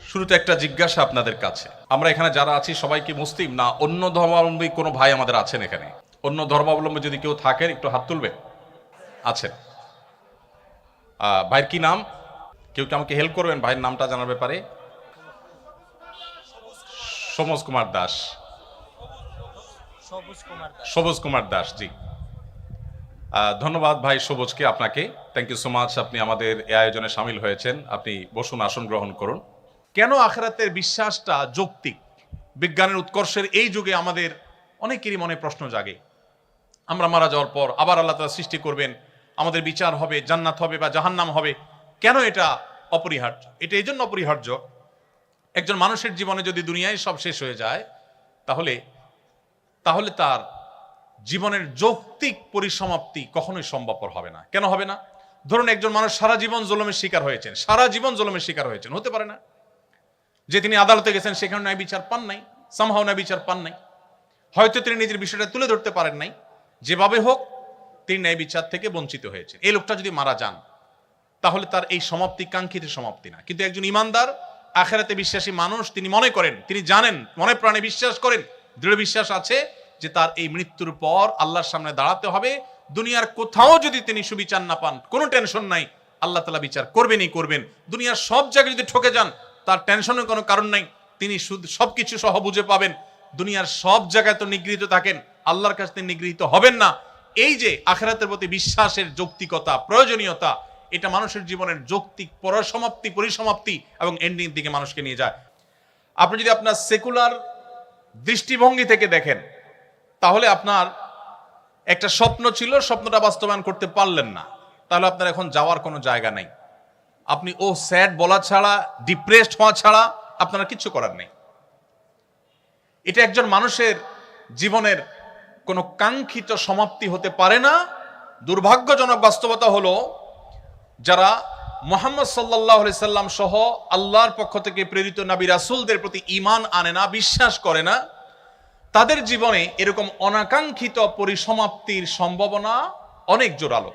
শুরুতে একটা জিজ্ঞাসা আপনাদের কাছে, আমরা এখানে যারা আছি সবাই কি মুসলিম, না অন্য ধর্মাবলম্বী কোনো ভাই আমাদের আছেন এখানে? অন্য ধর্মাবলম্বী যদি কেউ থাকেন একটু হাত তুলবে। আছেন? ভাইয়ের কি নাম? কেউ কি আমাকে হেল্প করবেন ভাইয়ের নামটা জানার ব্যাপারে? সবুজ কুমার দাস। সবুজ কুমার দাস, জি। ধন্যবাদ ভাই সবুজকে, আপনাকে থ্যাংক ইউ সো মাচ। আপনি আমাদের এই আয়োজনে সামিল হয়েছেন। আপনি বসুন, আসন গ্রহণ করুন। কেন আখিরাতের বিশ্বাসটা যৌক্তিক? বিজ্ঞানের উৎকর্ষের এই যুগে আমাদের অনেকেরই মনে প্রশ্ন জাগে, আমরা মারা যাওয়ার পর আবার আল্লাহ তাআলা সৃষ্টি করবেন, আমাদের বিচার হবে, জান্নাত হবে বা জাহান্নাম হবে। কেন এটা অপরিহার্য? এটা এই জন্য অপরিহার্য, একজন মানুষের জীবনে যদি দুনিয়ায় সব শেষ হয়ে যায় তাহলে তাহলে তার জীবনের যৌক্তিক পরিসমাপ্তি কখনোই সম্ভবপর হবে না। কেন হবে না? ধরুন একজন মানুষ সারা জীবন জুলুমের শিকার হয়েছেন, সারা জীবন জুলুমের শিকার হয়েছেন, হতে পারে না যে তিনি আদালতে গেছেন সেখানে ন্যায় বিচার পান নাই, সামহাও ন্যায় বিচার পান নাই, হয়তো তিনি নিজের বিষয়টা তুলে ধরতে পারেন নাই, যেভাবে হোক তিনি ন্যায় বিচার থেকে বঞ্চিত হয়েছেন। এই লোকটা যদি মারা যান তাহলে তার এই সমাপ্তি কাঙ্ক্ষিত সমাপ্তি না। কিন্তু একজন ইমানদার আখিরাতে বিশ্বাসী মানুষ, তিনি মনে করেন, তিনি জানেন, মনে প্রাণে বিশ্বাস করেন, দৃঢ় বিশ্বাস আছে যে তার এই মৃত্যুর পর আল্লাহর সামনে দাঁড়াতে হবে। দুনিয়ার কোথাও যদি তিনি সুবিচার না পান, কোনো টেনশন নাই, আল্লাহ তাআলা বিচার করবেনই করবেন। দুনিয়ার সব জায়গায় যদি ঠকে যান, তার টেনশনের কোনো কারণ নাই, তিনি শুধু সবকিছু সহ বুঝে পাবেন। দুনিয়ার সব জায়গায় তো নিগৃহীত থাকেন, আল্লাহর কাছে তিনি নিগৃহীত হবেন না। এই যে আখিরাতের প্রতি বিশ্বাসের যৌক্তিকতা, প্রয়োজনীয়তা, এটা মানুষের জীবনের যৌক্তিক পরিসমাপ্তি এবং এন্ডিং দিকে মানুষকে নিয়ে যায়। আপনি যদি আপনার সেকুলার দৃষ্টিভঙ্গি থেকে দেখেন তাহলে আপনার একটা স্বপ্ন ছিল, স্বপ্নটা বাস্তবায়ন করতে পারলেন না, তাহলে আপনার এখন যাওয়ার কোনো জায়গা নাই। আপনি ও স্যাড বলা ছাড়া, ডিপ্রেসড হওয়া ছাড়া আপনার কিছু করার নেই। এটা একজন মানুষের জীবনের কোনো কাঙ্ক্ষিত সমাপ্তি হতে পারে না। দুর্ভাগ্যজনক বাস্তবতা হলো যারা মুহাম্মদ সাল্লাল্লাহু আলাইহি সাল্লাম সহ আল্লাহর পক্ষ থেকে প্রেরিত নবী রাসূলদের প্রতি ঈমান আনে না, বিশ্বাস করে না, তাদের জীবনে এরকম অনাকাঙ্ক্ষিত পরিসমাপ্তির সম্ভাবনা অনেক জোরালো।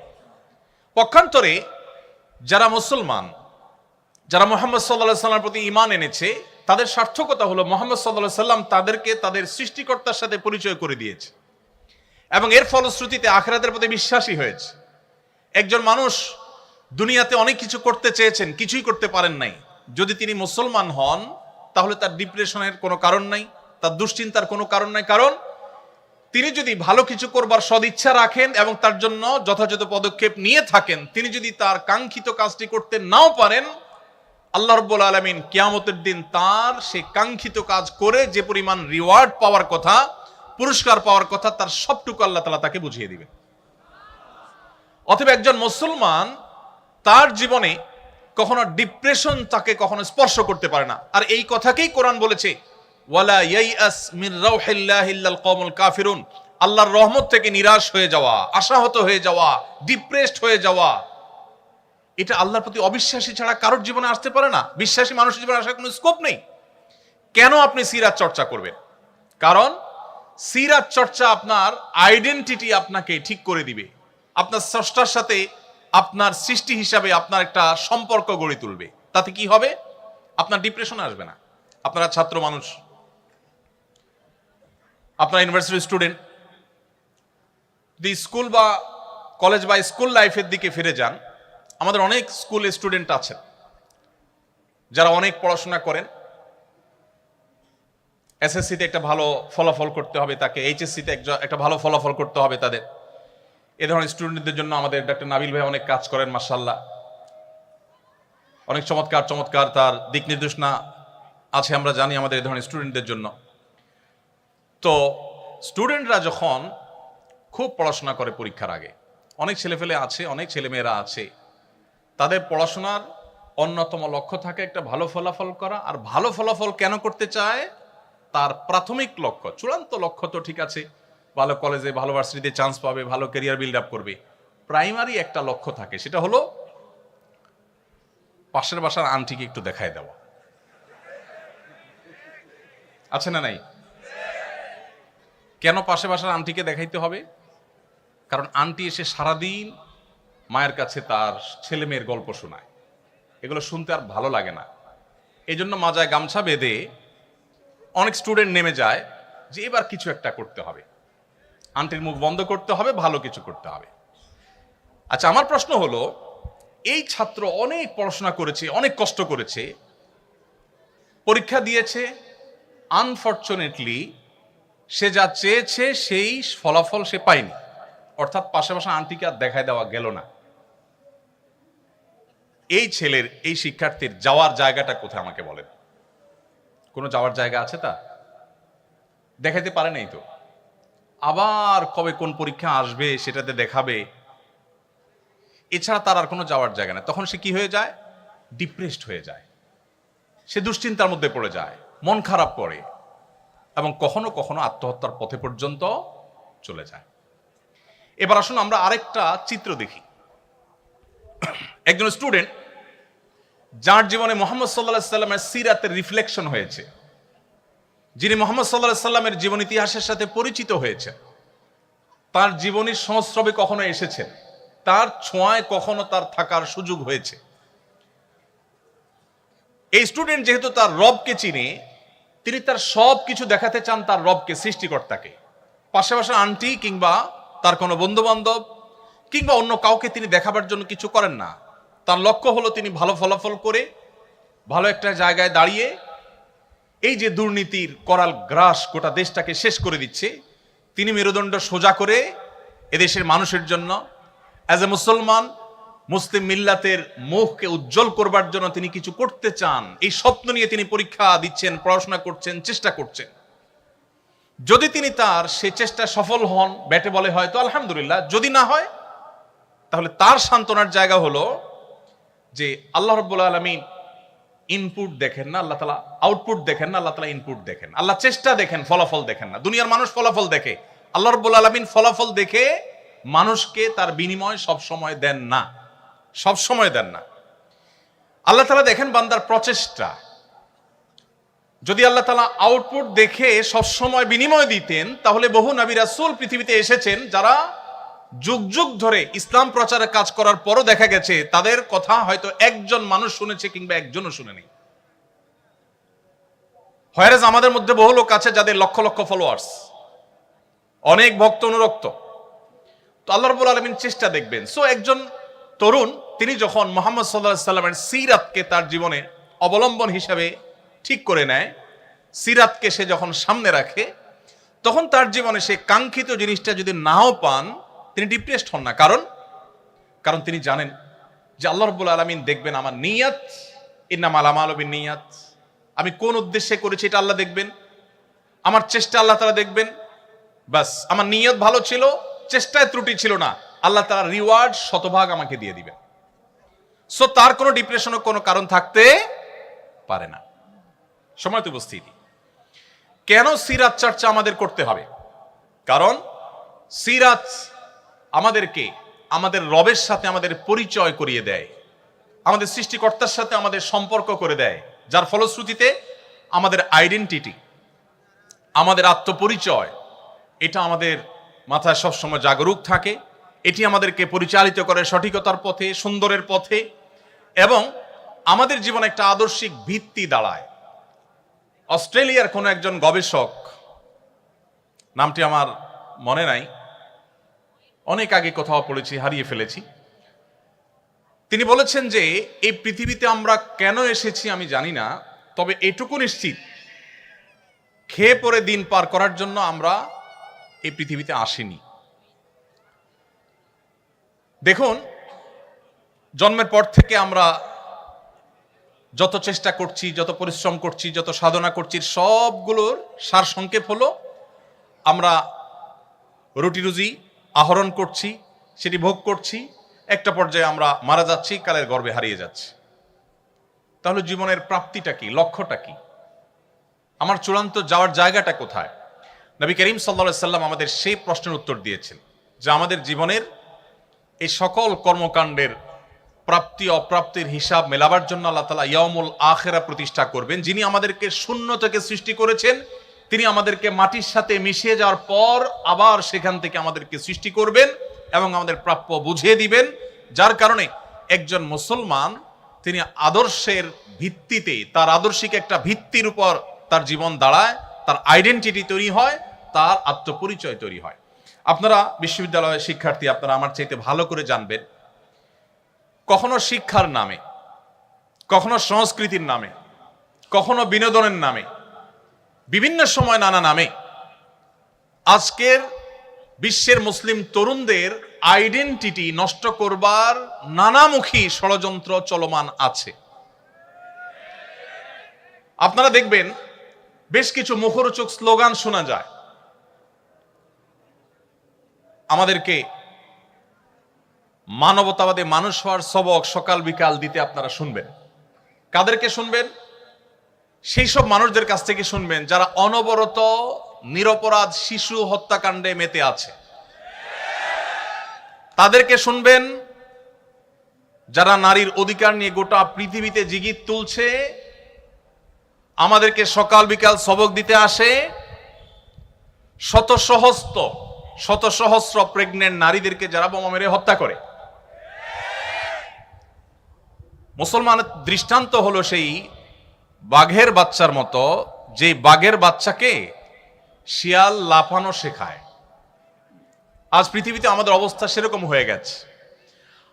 পক্ষান্তরে যারা মুসলমান, যারা মুহাম্মদ সাল্লাল্লাহু আলাইহি সাল্লামের প্রতি ঈমান এনেছে, তাদের সার্থকতা হলো মুহাম্মদ সাল্লাল্লাহু আলাইহি সাল্লাম তাদেরকে তাদের সৃষ্টিকর্তার সাথে পরিচয় করে দিয়েছে এবং এর ফলশ্রুতিতে আখিরাতের প্রতি বিশ্বাসী হয়েছে। একজন মানুষ দুনিয়াতে অনেক কিছু করতে চেয়েছেন, কিছুই করতে পারেন নাই, যদি তিনি মুসলমান হন তাহলে তার ডিপ্রেশনের কোনো কারণ নাই, তার দুশ্চিন্তার কোনো কারণ নাই। কারণ তিনি যদি ভালো কিছু করবার সদিচ্ছা রাখেন এবং তার জন্য যথাযথ পদক্ষেপ নিয়ে থাকেন, তিনি যদি তার কাঙ্ক্ষিত কাজটি করতে নাও পারেন, আল্লাহ রাব্বুল আলামিন কিয়ামতের দিন তার সেই কাঙ্ক্ষিত কাজ করে যে পরিমাণ রিওয়ার্ড পাওয়ার কথা, পুরস্কার পাওয়ার কথা, তার সবটুকু আল্লাহ তাআলা তাকে বুঝিয়ে দিবেন। অতএব একজন মুসলমান তার জীবনে কখনো ডিপ্রেশন তাকে কখনো স্পর্শ করতে পারে না। আর এই কথাকেই কোরআন বলেছে, ওয়ালা ইয়াইআস মির রাউহিল্লাহি ইল্লাল কওমুল কাফিরুন, আল্লাহর রহমত থেকে নিরাশ হয়ে যাওয়া, আশাহত হয়ে যাওয়া, ডিপ্রেসড হয়ে যাওয়া, এটা আল্লাহর প্রতি অবিশ্বাসী ছাড়া কারোর জীবনে আসতে পারে না। বিশ্বাসী মানুষের জীবনে আসার কোনো স্কোপ নেই। কেন আপনি সিরাত চর্চা করবেন? কারণ সিরাত চর্চা আপনার আইডেন্টিটি আপনাকে ঠিক করে দিবে, আপনার স্রষ্টার সাথে আপনার সৃষ্টি হিসাবে আপনার একটা সম্পর্ক গড়ে তুলবে। তাতে কি হবে? আপনার ডিপ্রেশন আসবে না। আপনারা ছাত্র মানুষ, আপনারা ইউনিভার্সিটি স্টুডেন্ট, যদি স্কুল বা কলেজ বা স্কুল লাইফের দিকে ফিরে যান, আমাদের অনেক স্কুল স্টুডেন্ট আছেন যারা অনেক পড়াশোনা করেন। এসএসসিতে একটা ভালো ফলাফল করতে হবে তাকে, এইচএসসিতে একটা ভালো ফলাফল করতে হবে তাদের। এ ধরনের স্টুডেন্টদের জন্য আমাদের ডক্টর নাবিল ভাই অনেক কাজ করেন, মাশাআল্লাহ, অনেক চমৎকার চমৎকার তার দিক নির্দেশনা আছে, আমরা জানি আমাদের এই ধরনের স্টুডেন্টদের জন্য। তো স্টুডেন্টরা যখন খুব পড়াশোনা করে পরীক্ষার আগে, অনেক ছেলেপেলে আছে, অনেক ছেলেমেয়েরা আছে, তাদের পড়াশোনার অন্যতম লক্ষ্য থাকে একটা ভালো ফলাফল করা। আর ভালো ফলাফল কেন করতে চায়? তার প্রাথমিক লক্ষ্য, চূড়ান্ত লক্ষ্য তো ঠিক আছে, ভালো কলেজে ভালো ভার্সিটিতে চান্স পাবে, ভালো ক্যারিয়ার বিল্ড আপ করবে। প্রাইমারি একটা লক্ষ্য থাকে, সেটা হলো পাশের বাসার আন্টিকে একটু দেখায় দেওয়া। আছে না নাই? কেন পাশের বাসার আন্টিকে দেখাইতে হবে? কারণ আন্টি এসে সারাদিন মায়ের কাছে তার ছেলে মেয়ের গল্প শোনায়, এগুলো শুনতে আর ভালো লাগে না। এই জন্য মাজায় গামছা বেঁধে অনেক স্টুডেন্ট নেমে যায় যে এবার কিছু একটা করতে হবে, আন্টির মুখ বন্ধ করতে হবে, ভালো কিছু করতে হবে। আচ্ছা, আমার প্রশ্ন হলো, এই ছাত্র অনেক পড়াশোনা করেছে, অনেক কষ্ট করেছে, পরীক্ষা দিয়েছে, আনফরচুনেটলি সে যা চেয়েছে সেই ফলাফল সে পায়নি, অর্থাৎ পাশে পাশে আন্টিকে আর দেখায় দেওয়া গেল না। এই ছেলের, এই শিক্ষার্থীর যাওয়ার জায়গাটা কোথায় আমাকে বলেন? কোনো যাওয়ার জায়গা আছে? তা দেখাইতে পারে নাই তো, আবার কবে কোন পরীক্ষা আসবে সেটাতে দেখাবে, এছাড়া তার আর কোনো যাওয়ার জায়গা নেই। তখন সে কি হয়ে যায়? ডিপ্রেসড হয়ে যায়, সে দুশ্চিন্তার মধ্যে পড়ে যায়, মন খারাপ করে এবং কখনো কখনো আত্মহত্যার পথে পর্যন্ত চলে যায়। এবার আসুন আমরা আরেকটা চিত্র দেখি। একজন স্টুডেন্ট যার জীবনে মোহাম্মদ সাল্লাল্লাহু আলাইহি সাল্লামের সিরাতের রিফ্লেকশন হয়েছে, যিনি মোহাম্মদ সাল্লাল্লাহু আলাইহি সাল্লামের জীবন ইতিহাসের সাথে পরিচিত হয়েছে, তার জীবনের সংস্রবে কখনো এসেছেন, তার ছোঁয়ায় কখনো তার থাকার সুযোগ হয়েছে। এই স্টুডেন্ট যেহেতু তার রবকে চিনে, তিনি তার সব কিছু দেখাতে চান তার রবকে, সৃষ্টিকর্তাকে। পাশাপাশি আন্টি কিংবা তার কোনো বন্ধু বান্ধব কিংবা অন্য কাউকে তিনি দেখাবার জন্য কিছু করেন না। তার লক্ষ্য হলো তিনি ভালো ফলাফল করে ভালো একটা জায়গায় দাঁড়িয়ে এই যে দুর্নীতির করাল গ্রাস গোটা দেশটাকে শেষ করে দিচ্ছে, তিনি মেরুদণ্ড সোজা করে এদেশের মানুষের জন্য অ্যাজ এ মুসলমান মুসলিম মিল্লাতের মুখকে উজ্জ্বল করবার জন্য তিনি কিছু করতে চান। এই স্বপ্ন নিয়ে তিনি পরীক্ষা দিচ্ছেন, পড়াশোনা করছেন, চেষ্টা করছেন। যদি তিনি তার সে চেষ্টা সফল হন, ব্যাটে বলে হয়তো আলহামদুলিল্লাহ, যদি না হয় তাহলে তার সান্ত্বনার জায়গা হলো যে আল্লাহ রাব্বুল আলামিন ইনপুট দেখেন না, আল্লাহ তাআলা আউটপুট দেখেন না, আল্লাহ তাআলা ইনপুট দেখেন। আল্লাহ চেষ্টা দেখেন, ফলাফল দেখেন না। দুনিয়ার মানুষ ফলাফল দেখে, আল্লাহ রাব্বুল আলামিন ফলাফল দেখে মানুষকে তার বিনিময় সব সময় দেন না, সব সময় দেন না। আল্লাহ তাআলা দেখেন বান্দার প্রচেষ্টা। যদি আল্লাহ তাআলা আউটপুট দেখে সব সময় বিনিময় দিতেন, তাহলে বহু নবী রাসূল পৃথিবীতে এসেছেন যারা যুগ যুগ ধরে ইসলাম প্রচারের কাজ করার পরও দেখা গেছে তাদের কথা হয়তো একজন মানুষ শুনেছে কিংবা একজনও শুনেনি। হয়রাজ আমাদের মধ্যে বহু লোক আছে যাদের লক্ষ লক্ষ ফলোয়ার্স, অনেক ভক্ত অনুরক্ত। তো আল্লাহ রাব্বুল আলামিন চেষ্টা দেখবেন। সো একজন তরুণ তিনি যখন মুহাম্মদ সাল্লাল্লাহু আলাইহি সাল্লামের সিরাতকে তার জীবনে অবলম্বন হিসাবে ঠিক করে নেয়, সিরাতকে সে যখন সামনে রাখে, তখন তার জীবনে সে কাঙ্ক্ষিত জিনিসটা যদি নাও পান, তিনি ডিপ্রেসড হন না। কারণ তিনি জানেন যে আল্লাহ রাব্বুল আলামিন দেখবেন আমার নিয়ত, ইন্নামাল আমালু বিন্নিয়াত, আমি কোন উদ্দেশ্যে করেছি এটা আল্লাহ দেখবেন, আমার চেষ্টা আল্লাহ তাআলা দেখবেন। বাস, আমার নিয়ত ভালো ছিল, চেষ্টায় ত্রুটি ছিল না, আল্লাহ তাআলা রিওয়ার্ড শতভাগ আমাকে দিয়ে দিবেন। সো তার কোনো ডিপ্রেশনের কোনো কারণ থাকতে পারে না। সময়ত উপস্থিতি, কেন সিরাত চর্চা আমাদের করতে হবে? কারণ সিরাত আমাদেরকে আমাদের রবের সাথে আমাদের পরিচয় করিয়ে দেয়, আমাদের সৃষ্টিকর্তার সাথে আমাদের সম্পর্ক করে দেয়, যার ফলশ্রুতিতে আমাদের আইডেন্টিটি, আমাদের আত্মপরিচয়, এটা আমাদের মাথায় সবসময় জাগরুক থাকে। এটি আমাদেরকে পরিচালিত করে সঠিকতার পথে, সুন্দরের পথে, এবং আমাদের জীবনে একটা আদর্শিক ভিত্তি দাঁড়ায়। অস্ট্রেলিয়ার কোন একজন গবেষক, নামটি আমার মনে নাই, অনেক আগে কোথাও পড়েছি, হারিয়ে ফেলেছি, তিনি বলেছেন যে এই পৃথিবীতে আমরা কেন এসেছি আমি জানি না, তবে এটুকু নিশ্চিত, খেয়ে পরে দিন পার করার জন্য আমরা এই পৃথিবীতে আসিনি। দেখুন, জন্মের পর থেকে আমরা যত চেষ্টা করছি, যত পরিশ্রম করছি, যত সাধনা করছি, সবগুলোর সার সংক্ষেপ হলো আমরা রুটি রুজি আহরণ করছি, সেটি ভোগ করছি, একটা পর্যায়ে আমরা মারা যাচ্ছি, কালের গর্ভে হারিয়ে যাচ্ছি। তাহলে জীবনের প্রাপ্তিটা কি, লক্ষ্যটা কি, আমার চূড়ান্ত যাওয়ার জায়গাটা কোথায়? নবী করিম সাল্লাল্লাহু আলাইহি সাল্লাম আমাদের সেই প্রশ্নের উত্তর দিয়েছেন যে আমাদের জীবনের এই সকল কর্মকাণ্ডের প্রাপ্তি অপ্রাপ্তির হিসাব মেলাবার জন্য আল্লাহ তাআলা ইয়াউমুল আখিরা প্রতিষ্ঠা করবেন। যিনি আমাদেরকে শূন্য থেকে সৃষ্টি করেছেন, তিনি আমাদেরকে মাটির সাথে মিশিয়ে যাওয়ার পর আবার সেখান থেকে আমাদেরকে সৃষ্টি করবেন এবং আমাদের প্রাপ্য বুঝিয়ে দিবেন। যার কারণে একজন মুসলমান তিনি আদর্শের ভিত্তিতে, তার আদর্শিক একটা ভিত্তির উপর তার জীবন দাঁড়ায়, তার আইডেন্টিটি তৈরি হয়, তার আত্মপরিচয় তৈরি হয়। আপনারা বিশ্ববিদ্যালয়ের শিক্ষার্থী, আপনারা আমার চাইতে ভালো করে জানবেন, কখনো শিক্ষার নামে, কখনো সংস্কৃতির নামে, কখনো বিনোদনের নামে, বিভিন্ন সময় নানা নামে আজকের বিশ্বের মুসলিম তরুণদের আইডেন্টিটি নষ্ট করবার নানামুখী ষড়যন্ত্র চলমান আছে। আপনারা দেখবেন বেশ কিছু মুখরোচক স্লোগান শোনা যায়। আমাদেরকে মানবতাবাদে মানুষ হওয়ার সবক সকাল বিকাল দিতে আপনারা শুনবেন। কাদেরকে শুনবেন? সেই সব মানুষদের কাছ থেকে শুনবেন যারা অনবরত নিরপরাধ শিশু হত্যাকাণ্ডে মেতে আছে। তাদেরকে শুনবেন যারা নারীর অধিকার নিয়ে গোটা পৃথিবীতে জিগির তুলছে, আমাদেরকে সকাল বিকাল সবক দিতে আসে। শত সহস্র প্রেগনেন্ট নারীদেরকে যারা বোমা মেরে হত্যা করে। মুসলমানের দৃষ্টান্ত হলো সেই বাঘের বাচ্চার মতো, যে বাঘের বাচ্চাকে শিয়াল লাফানো শেখায়। আজ পৃথিবীতে আমাদের অবস্থা সেরকম হয়ে গেছে।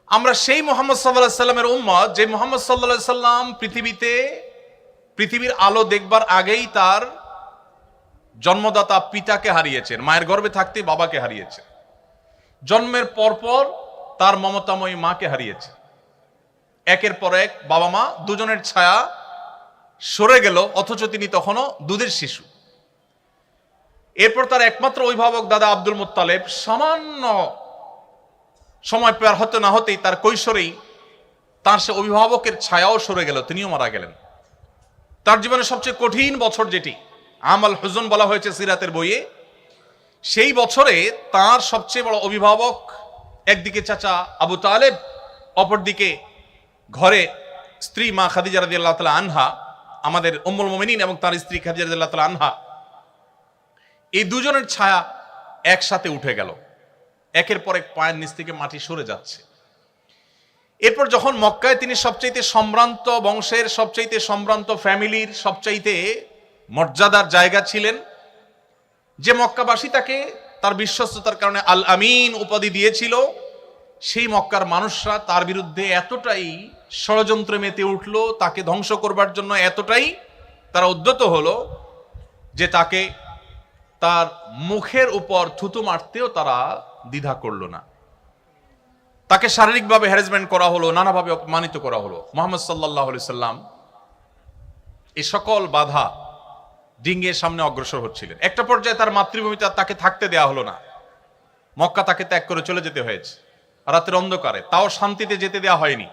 আমরা সেই মুহাম্মদ সাল্লাল্লাহু আলাইহি সাল্লামের উম্মত, যে মুহাম্মদ সাল্লাল্লাহু আলাইহি সাল্লাম পৃথিবীর আলো দেখবার আগেই তার জন্মদাতা পিতাকে হারিয়েছেন, মায়ের গর্ভে থাকতে বাবাকে হারিয়েছেন, জন্মের পরপর তার মমতাময়ী মাকে হারিয়েছে। একের পর এক বাবা মা দুজনের ছায়া সরে গেল, অথচ তিনি তখনও দুধের শিশু। এরপর তার একমাত্র অভিভাবক দাদা আব্দুল মুত্তালেব সামান্য সময় পার হতে না হতেই তার কৈশোরেই তার সে অভিভাবকের ছায়াও সরে গেল, তিনিও মারা গেলেন। তার জীবনের সবচেয়ে কঠিন বছর, যেটি আমাল হুজন বলা হয়েছে সিরাতের বইয়ে, সেই বছরে তার সবচেয়ে বড় অভিভাবক, একদিকে চাচা আবু তালেব, অপরদিকে ঘরে স্ত্রী মা খাদিজা রাদিয়াল্লাহু তাআলা আনহা, আমাদের উম্মুল মুমিনিন এবং তার স্ত্রী খাদিজা রাদিয়াল্লাহু তাআলা আনহা, এই দুজনের ছায়া একসাথে উঠে গেল। একের পর এক পায়ের নিচ থেকে মাটি সরে যাচ্ছে। এরপর যখন মক্কায় তিনি সবচাইতে সম্ভ্রান্ত বংশের, সবচাইতে সম্ভ্রান্ত ফ্যামিলির, সবচাইতে মর্যাদার জায়গা ছিলেন, যে মক্কাবাসী তাকে তার বিশ্বস্ততার কারণে আল আমিন উপাধি দিয়েছিল, সেই মক্কার মানুষরা তার বিরুদ্ধে এতটাই ষড়যন্ত্রে মেতে উঠল, তাকে ধ্বংস করবার জন্য এতটাই তারা উদ্যত হলো যে তাকে তার মুখের উপর থুতু মারতেও তারা দ্বিধা করল না। তাকে শারীরিকভাবে হ্যারাসমেন্ট করা হলো, নানাভাবে অপমানিত করা হলো। মুহাম্মদ সাল্লাল্লাহু আলাইহি সাল্লাম এই সকল বাধা ডিঙ্গিয়ে সামনে অগ্রসর হচ্ছিলেন। একটা পর্যায়ে তার মাতৃভূমিতে তাকে থাকতে দেয়া হলো না, মক্কা তাকে ত্যাগ করে চলে যেতে হয়েছে রাতের অন্ধকারে, তাও শান্তিতে যেতে দেয়া হয়নি।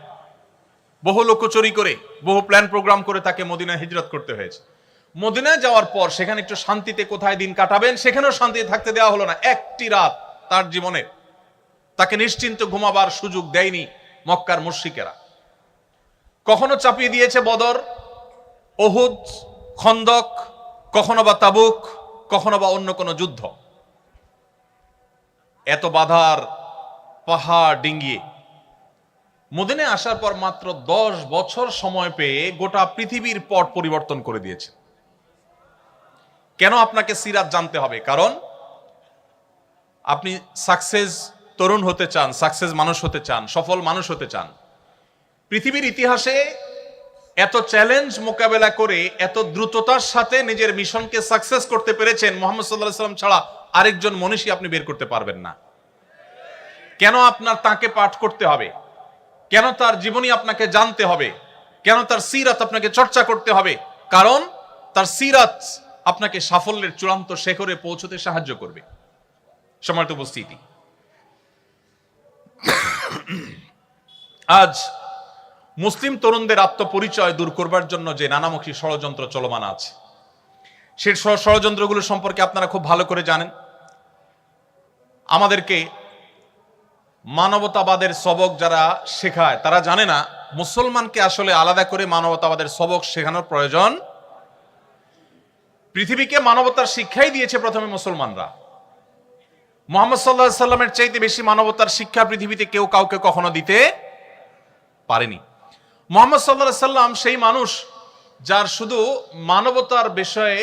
বহু লোকচুরি করে, বহু প্ল্যান প্রোগ্রাম করে তাকে মদিনায় হিজরত করতে হয়েছে। মদিনায় যাওয়ার পর সেখানে একটু শান্তিতে কোথায় দিন কাটাবেন, সেখানেও শান্তিতে থাকতে দেওয়া হলো না। একটি রাত তার জীবনে তাকে নিশ্চিন্ত ঘুমাবার সুযোগ দেয়নি মক্কার মুশরিকেরা। কখনো চাপিয়ে দিয়েছে বদর, উহুদ, খন্দক, কখনো বা তাবুক, কখনো বা অন্য কোনো যুদ্ধ। এত বাধার পাহাড় ডিঙ্গিয়ে মদিনায় আসার পর মাত্র 10 বছর সময় পেয়ে গোটা পৃথিবীর পট পরিবর্তন করে দিয়েছে। কেন আপনাকে সিরাত জানতে হবে? কারণ আপনি সাকসেস তরুণ হতে চান, সাকসেস মানুষ হতে চান, সফল মানুষ হতে চান। পৃথিবীর ইতিহাসে এত চ্যালেঞ্জ মোকাবেলা করে এত দ্রুততার সাথে নিজের মিশনকে সাকসেস করতে পেরেছেন মুহাম্মদ সাল্লাল্লাহু আলাইহি সাল্লাম ছাড়া আরেকজন মনীষী আপনি বের করতে পারবেন না। কেন আপনার তাকে পাঠ করতে হবে? কেন তার জীবনী আপনাকে জানতে হবে? কেন তার সিরাত আপনাকে চর্চা করতে হবে? কারণ তার সিরাত আপনাকে সাফল্যের চূড়ান্ত শিখরে পৌঁছতে সাহায্য করবে। সম্মানিত উপস্থিতি, আজ মুসলিম তরুণদের আত্মপরিচয় দূর করবার জন্য যে নানামুখী ষড়যন্ত্র চলমান আছে, সেই ষড়যন্ত্রগুলো সম্পর্কে আপনারা খুব ভালো করে জানেন। আমাদেরকে মানবতাবাদের সবক যারা শেখায় তারা জানে না মুসলমানকে আসলে আলাদা করে মানবতাবাদের সবক শেখানোর প্রয়োজন। পৃথিবীকে মানবতার শিক্ষাই দিয়েছে প্রথমে মুসলমানরা। মুহাম্মদ সাল্লাল্লাহু আলাইহি সাল্লামের চাইতে বেশি মানবতার শিক্ষা পৃথিবীতে কেউ কাউকে কখনো দিতে পারেনি। মুহাম্মদ সাল্লাল্লাহু আলাইহি সাল্লাম সেই মানুষ যার শুধু মানবতার বিষয়ে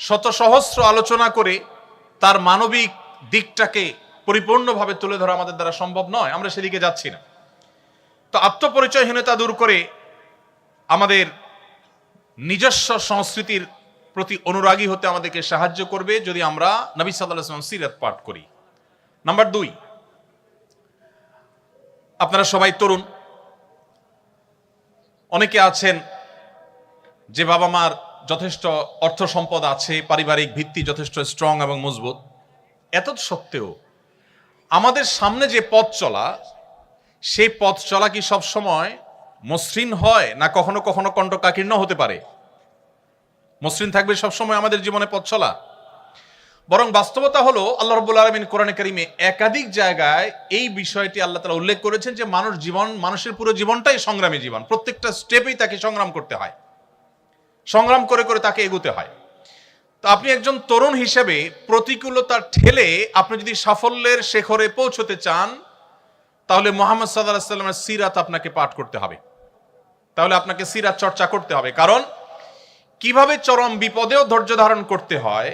শত সহস্র আলোচনা করে তার মানবিক দিকটাকে পরিপূর্ণভাবে তুলে ধরা আমাদের দ্বারা সম্ভব নয়, আমরা সেদিকে যাচ্ছি না। তো আত্মপরিচয়হীনতা দূর করে আমাদের নিজস্ব সংস্কৃতির প্রতি অনুরাগী হতে আমাদেরকে সাহায্য করবে যদি আমরা নবী সাল্লাল্লাহু আলাইহি ওয়াসাল্লাম সিরাত পাঠ করি। নাম্বার 2, আপনারা সবাই তরুণ, অনেকে আছেন যে বাবা মার যথেষ্ট অর্থ সম্পদ আছে, পারিবারিক ভিত্তি যথেষ্ট স্ট্রং এবং মজবুত। এত সত্ত্বেও আমাদের সামনে যে পথ চলা, সেই পথ চলা কি সব সময় মসৃণ হয়, না কখনো কখনো কণ্টকাকীর্ণ হতে পারে? মসৃণ থাকবে সবসময় আমাদের জীবনে পথ চলা? বরং বাস্তবতা হলো আল্লাহ রাব্বুল আলামিন কোরআনে কারিমে একাধিক জায়গায় এই বিষয়টি আল্লাহ তাআলা উল্লেখ করেছেন যে মানুষের পুরো জীবনটাই সংগ্রামী জীবন। প্রত্যেকটা স্টেপেই তাকে সংগ্রাম করতে হয়, সংগ্রাম করে করে তাকে এগোতে হয়। তো আপনি একজন তরুণ হিসেবে প্রতিকূলতার ঠেলে আপনি যদি সাফল্যের শেখরে পৌঁছতে চান, তাহলে মুহাম্মদ সাল্লাল্লাহু আলাইহি ওয়াসাল্লামের সিরাত আপনাকে পাঠ করতে হবে, তাহলে আপনাকে সিরাত চর্চা করতে হবে। কারণ কিভাবে চরম বিপদেও ধৈর্য ধারণ করতে হয়,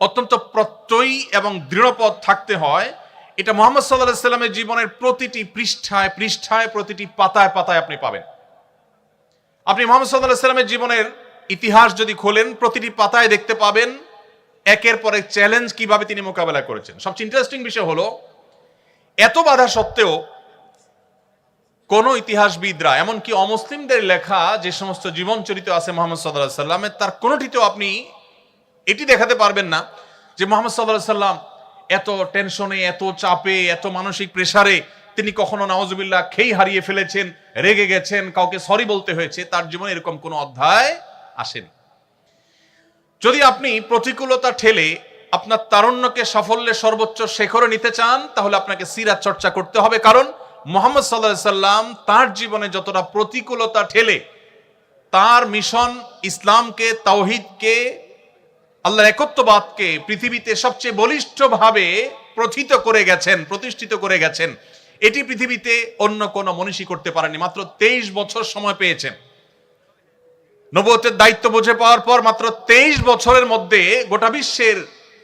অত্যন্ত প্রত্যয়ী এবং দৃঢ়পদ থাকতে হয়, এটা মুহাম্মদ সাল্লাল্লাহু আলাইহি ওয়াসাল্লামের জীবনের প্রতিটি পৃষ্ঠায় পৃষ্ঠায়, প্রতিটি পাতায় পাতায় আপনি পাবেন। আপনি মুহাম্মদ সাল্লাল্লাহু আলাইহি ওয়াসাল্লামের জীবনের ইতিহাস যদি খোলেন, প্রতিটি পাতায় দেখতে পাবেন একের পর এক চ্যালেঞ্জ কিভাবে তিনি মোকাবেলা করেছেন। সবচেয়ে ইন্টারেস্টিং বিষয় হলো, এত বাধা সত্ত্বেও কোন ইতিহাসবিদরা, এমনকি অমুসলিমদের লেখা যে সমস্ত জীবন চরিত্র আছে মুহাম্মদ সাল্লাল্লাহু আলাইহি ওয়াসাল্লামের, তার কোনটিতেও আপনি এটি দেখাতে পারবেন না যে মুহাম্মদ সাল্লাল্লাহু আলাইহি ওয়াসাল্লাম এত টেনশনে, এত চাপে, এত মানসিক প্রেসারে তিনি কখনো নাউজুবিল্লাহ খেই হারিয়ে ফেলেছেন, রেগে গেছেন, কাউকে সরি বলতে হয়েছে। তার জীবনে এরকম কোনো অধ্যায় আসেনি। যদি আপনি প্রতিকূলতা ঠেলে আপনার তারুণ্যকে সাফল্যের সর্বোচ্চ শেখরে নিতে চান, তাহলে আপনাকে সিরাত চর্চা করতে হবে। কারণ মুহাম্মদ সাল্লাল্লাহু আলাইহি ওয়াসাল্লাম তার জীবনে যতটা প্রতিকূলতা ঠেলে তার মিশন ইসলামকে, তাওহীদকে, আল্লাহর একত্ববাদকে পৃথিবীতে সবচেয়ে বলিষ্ঠভাবে প্রতিষ্ঠিত করে গেছেন, এটি পৃথিবীতে অন্য কোনো মনীষী করতে পারেনি। মাত্র 23 বছর সময় পেয়েছেন। নবুয়তের দায়িত্ব বুঝে পাওয়ার পর মাত্র 23 বছরের মধ্যে গোটা বিশ্বের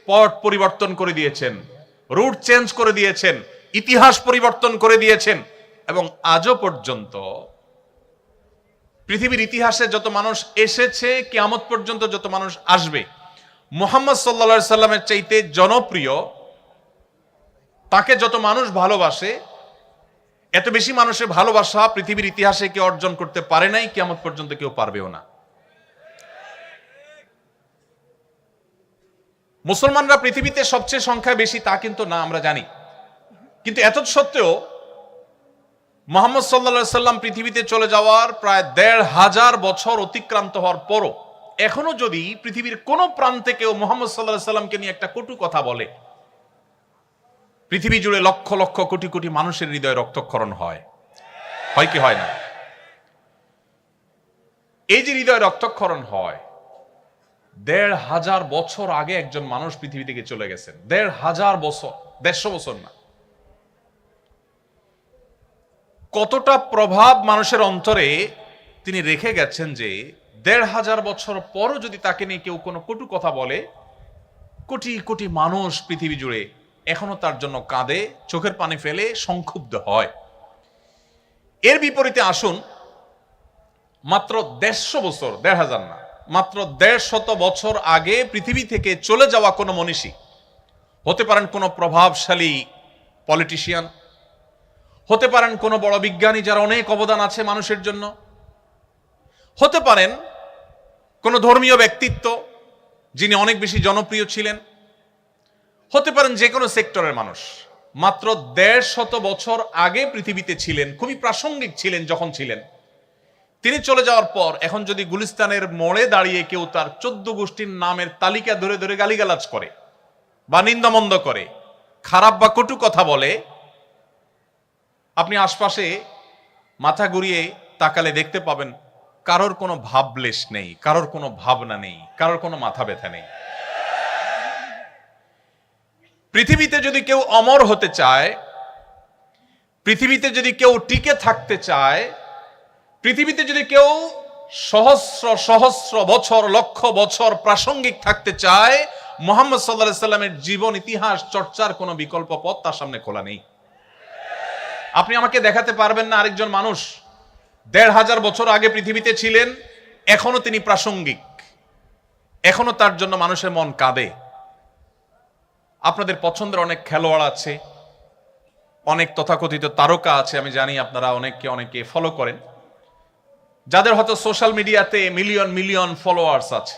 পট পরিবর্তন করে দিয়েছেন, রুট চেঞ্জ করে দিয়েছেন, ইতিহাস পরিবর্তন করে দিয়েছেন। এবং আজও পর্যন্ত পৃথিবীর ইতিহাসে যত মানুষ এসেছে, কিয়ামত পর্যন্ত যত মানুষ আসবে, মুহাম্মদ সাল্লাল্লাহু আলাইহি সাল্লামের চাইতে জনপ্রিয়, তাকে যত মানুষ ভালোবাসে, এত বেশি মানুষের ভালোবাসা পৃথিবীর ইতিহাসে কেউ অর্জন করতে পারে নাই, কিয়ামত পর্যন্ত কেউ পারবেও না। মুসলমানরা পৃথিবীতে সবচেয়ে সংখ্যায় বেশি তা কিন্তু না, আমরা জানি। কিন্তু এত সত্ত্বেও মুহাম্মদ সাল্লাল্লাহু আলাইহি সাল্লাম পৃথিবীতে চলে যাওয়ার প্রায় ১৫০০ বছর অতিক্রান্ত হওয়ার পরও এখনো যদি পৃথিবীর কোন প্রান্তে কেউ মুহাম্মদ সাল্লাল্লাহু আলাইহি সাল্লামকে নিয়ে একটা কটু কথা বলে, পৃথিবী জুড়ে লক্ষ লক্ষ কোটি কোটি মানুষের হৃদয়ে রক্তক্ষরণ হয় কি হয় না? এই যে হৃদয়ে রক্তক্ষরণ হয়, ১৫০০ বছর আগে একজন মানুষ পৃথিবী থেকে চলে গেছেন। ১৫০০ বছর, ১৫০ বছর না। কতটা প্রভাব মানুষের অন্তরে তিনি রেখে গেছেন যে ১৫০০ বছর পরও যদি তাকে নিয়ে কেউ কোনো কটু কথা বলে, কোটি কোটি মানুষ পৃথিবী জুড়ে এখনো তার জন্য কাঁদে, চোখের পানি ফেলে, সংক্ষুব্ধ হয়। এর বিপরীতে আসুন, মাত্র ১৫০ বছর, ১৫০০ না, মাত্র ১৫০ বছর আগে পৃথিবী থেকে চলে যাওয়া কোনো মনীষী, হতে পারেন কোনো প্রভাবশালী পলিটিশিয়ান, হতে পারেন কোনো বড় বিজ্ঞানী যার অনেক অবদান আছে মানুষের জন্য, হতে পারেন কোনো ধর্মীয় ব্যক্তিত্ব যিনি অনেক বেশি জনপ্রিয় ছিলেন, হতে পারেন যে কোনো সেক্টরের মানুষ, মাত্র ১৫০ বছর আগে পৃথিবীতে ছিলেন, খুবই প্রাসঙ্গিক ছিলেন যখন ছিলেন। তিনি চলে যাওয়ার পর এখন যদি গুলিস্তানের মোড়ে দাঁড়িয়ে কেউ তার 14 গোষ্ঠীর নামের তালিকা ধরে ধরে গালিগালাজ করে বা নিন্দামন্দ করে, খারাপ বা কটু কথা বলে, আপনি আশপাশে মাথা ঘুরিয়ে তাকালে দেখতে পাবেন কারোর কোনো ভাবলেশ নেই, কারোর কোনো ভাবনা নেই, কারোর কোনো মাথা ব্যথা নেই। পৃথিবীতে যদি কেউ অমর হতে চায়, পৃথিবীতে যদি কেউ টিকে থাকতে চায়, পৃথিবীতে যদি কেউ সহস্র সহস্র বছর, লক্ষ বছর প্রাসঙ্গিক থাকতে চায়, মুহাম্মদ সাল্লাল্লাহু আলাইহি সাল্লামের জীবন ইতিহাস চর্চার কোনো বিকল্প পথ তার সামনে খোলা নেই। আপনি আমাকে দেখাতে পারবেন না আরেকজন মানুষ ১৫০০ বছর আগে পৃথিবীতে ছিলেন, এখনো তিনি প্রাসঙ্গিক, এখনো তার জন্য মানুষের মন কাঁদে। আপনাদের পছন্দের অনেক খেলোয়াড় আছে, অনেক তথাকথিত তারকা আছে, আমি জানি আপনারা অনেকে ফলো করেন, যাদের হয়তো সোশ্যাল মিডিয়াতে মিলিয়ন মিলিয়ন ফলোয়ার্স আছে।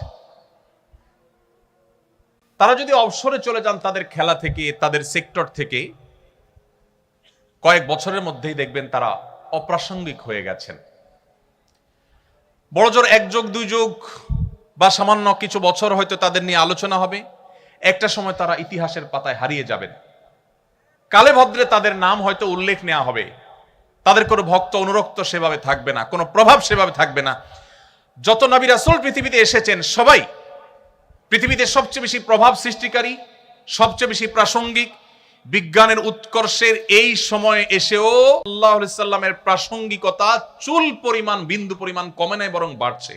তারা যদি অবসরে চলে যান তাদের খেলা থেকে, তাদের সেক্টর থেকে, কয়েক বছরের মধ্যেই দেখবেন তারা অপ্রাসঙ্গিক হয়ে গেছেন। বড়জোর ১ যুগ ২ যুগ বা সামান্য কিছু বছর হয়তো তাদের নিয়ে আলোচনা হবে, একটা সময় তারা ইতিহাসের পাতায় হারিয়ে যাবেন। কালে ভদ্রে তাদের নাম হয়তো উল্লেখ নেওয়া হবে, তাদের কোনো ভক্ত অনুরক্ত সেভাবে থাকবে না, কোনো প্রভাব সেভাবে থাকবে না। যত নবী রাসূল পৃথিবীতে এসেছেন সবাই পৃথিবীতে সবচেয়ে বেশি প্রভাব সৃষ্টিকারী, সবচেয়ে বেশি প্রাসঙ্গিক। বিজ্ঞানের উৎকর্ষের এই সময়ে এসেও সাল্লাল্লাহু আলাইহি সাল্লামের প্রাসঙ্গিকতা চুল পরিমাণ, বিন্দু পরিমাণ কমে নাই, বরং বাড়ছে।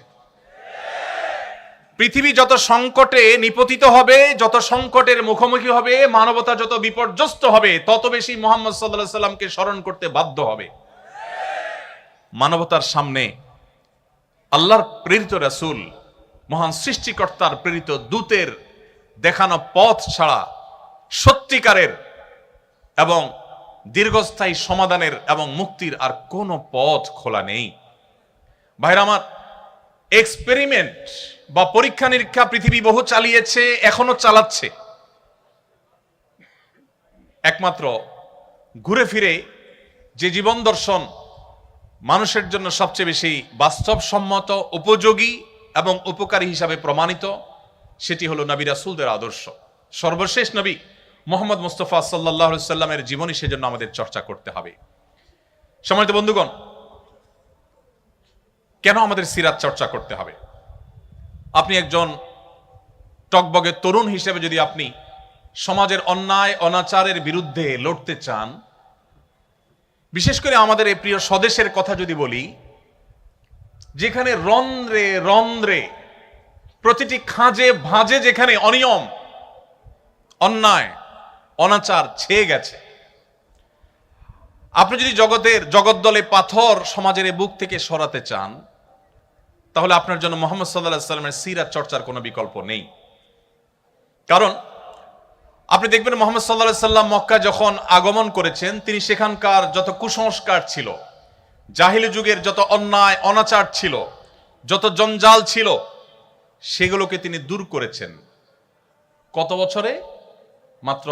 পৃথিবী যত সংকটে নিপতিত হবে, যত সংকটের মুখোমুখি হবে, মানবতা যত বিপর্যস্ত হবে, তত বেশি মুহাম্মদ সাল্লাল্লাহু আলাইহি সাল্লামকে স্মরণ করতে বাধ্য হবে। মানবতার সামনে আল্লাহর প্রেরিত রাসূল, মহান সৃষ্টিকর্তার প্রেরিত দূতের দেখানো পথ ছাড়া সত্যিকারের এবং দীর্ঘস্থায়ী সমাধানের এবং মুক্তির আর কোনো পথ খোলা নেই। ভাইরা আমার, এক্সপেরিমেন্ট বা পরীক্ষা নিরীক্ষা পৃথিবী বহু চালিয়েছে, এখনো চালাচ্ছে। একমাত্র ঘুরে ফিরে যে জীবন দর্শন মানুষের জন্য সবচেয়ে বেশি বাস্তবসম্মত, উপযোগী এবং উপকারী হিসাবে প্রমাণিত, সেটি হলো নবী রাসূলদের আদর্শ। সর্বশেষ নবী মুহাম্মদ মুস্তাফা সাল্লাল্লাহু আলাইহি সাল্লামের জীবনী সেজন্য আমাদের চর্চা করতে হবে। সম্মানিত বন্ধুগণ, কেন আমাদের সিরাত চর্চা করতে হবে? আপনি একজন টকবগে তরুণ হিসেবে যদি আপনি সমাজের অন্যায় অনাচারের বিরুদ্ধে লড়তে চান, বিশেষ করে আমাদের এই প্রিয় স্বদেশের কথা যদি বলি, যেখানে রন্ধ্রে রন্ধ্রে, প্রতিটি খাঁজে ভাঁজে যেখানে অনিয়ম, অন্যায়, অনাচার ছেয়ে গেছে, আপনি যদি জগদ্দলে পাথর সমাজের বুক থেকে সরাতে চান, তাহলে আপনার জন্য মুহাম্মদ সাল্লাল্লাহু আলাইহি সাল্লামের সিরাত চর্চার কোনো বিকল্প নেই। কারণ আপনি দেখবেন মুহাম্মদ সাল্লাল্লাহু আলাইহি সাল্লাম মক্কা যখন আগমন করেছেন, তিনি সেখানকার যত কুসংস্কার ছিল, জাহিলি যুগের যত অন্যায় অনাচার ছিল, যত জঞ্জাল ছিল, সেগুলোকে তিনি দূর করেছেন। কত বছরে? মাত্র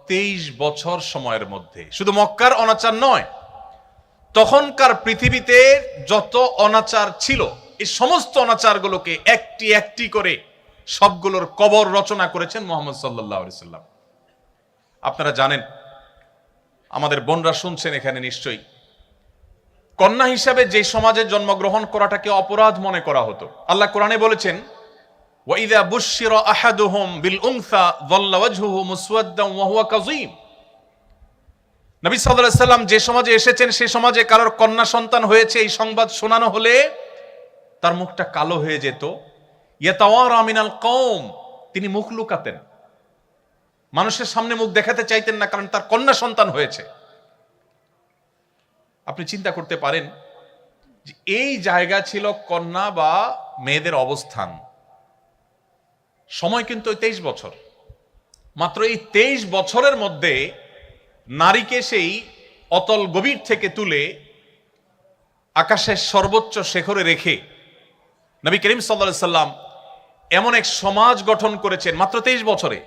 23 বছর সময়ের মধ্যে। শুধু মক্কার অনাচার নয়, তখনকার পৃথিবীতে যত অনাচার ছিল, এই সমস্ত অনাচারগুলোকে একটি একটি করে সবগুলোর কবর রচনা করেছেন মুহাম্মদ সাল্লাল্লাহু আলাইহি সাল্লাম। আপনারা জানেন, আমাদের বোনরা শুনছেন এখানে নিশ্চয়ই, কন্যা হিসাবে যে সমাজে জন্মগ্রহণ করাটাকে অপরাধ মনে করা হতো। আল্লাহ কোরআনে বলেছেন, ওয়াইযা বুশশিরা আহাদুহুম বিল উনসা যাল্লা ওয়াজহুহু মুসওয়াদ্দান ওয়া হুয়া কাযীম। নবী সাল্লাল্লাহু আলাইহি সাল্লাম যে সমাজে এসেছেন, সেই সমাজে কারোর কন্যা সন্তান হয়েছে এই সংবাদ শোনানো হলে তার মুখটা কালো হয়ে যেত। ইয়াতাওয়ারা মিনাল কওম, তিনি মুখ লুকাতেন, মানুষের সামনে মুখ দেখাতে চাইতেন না, কারণ তার কন্যা সন্তান হয়েছে। আপনি চিন্তা করতে পারেন যে এই জায়গা ছিল কন্যা বা মেয়েদের অবস্থান। সময় কিন্তু 23 বছর। মাত্র এই 23 বছরের মধ্যে নারীকে সেই অতল গভীর থেকে তুলে আকাশের সর্বোচ্চ শিখরে রেখে নবী করিম সাল্লাল্লাহু আলাইহি সাল্লাম এমন এক সমাজ গঠন করেছেন মাত্র 23 বছরে,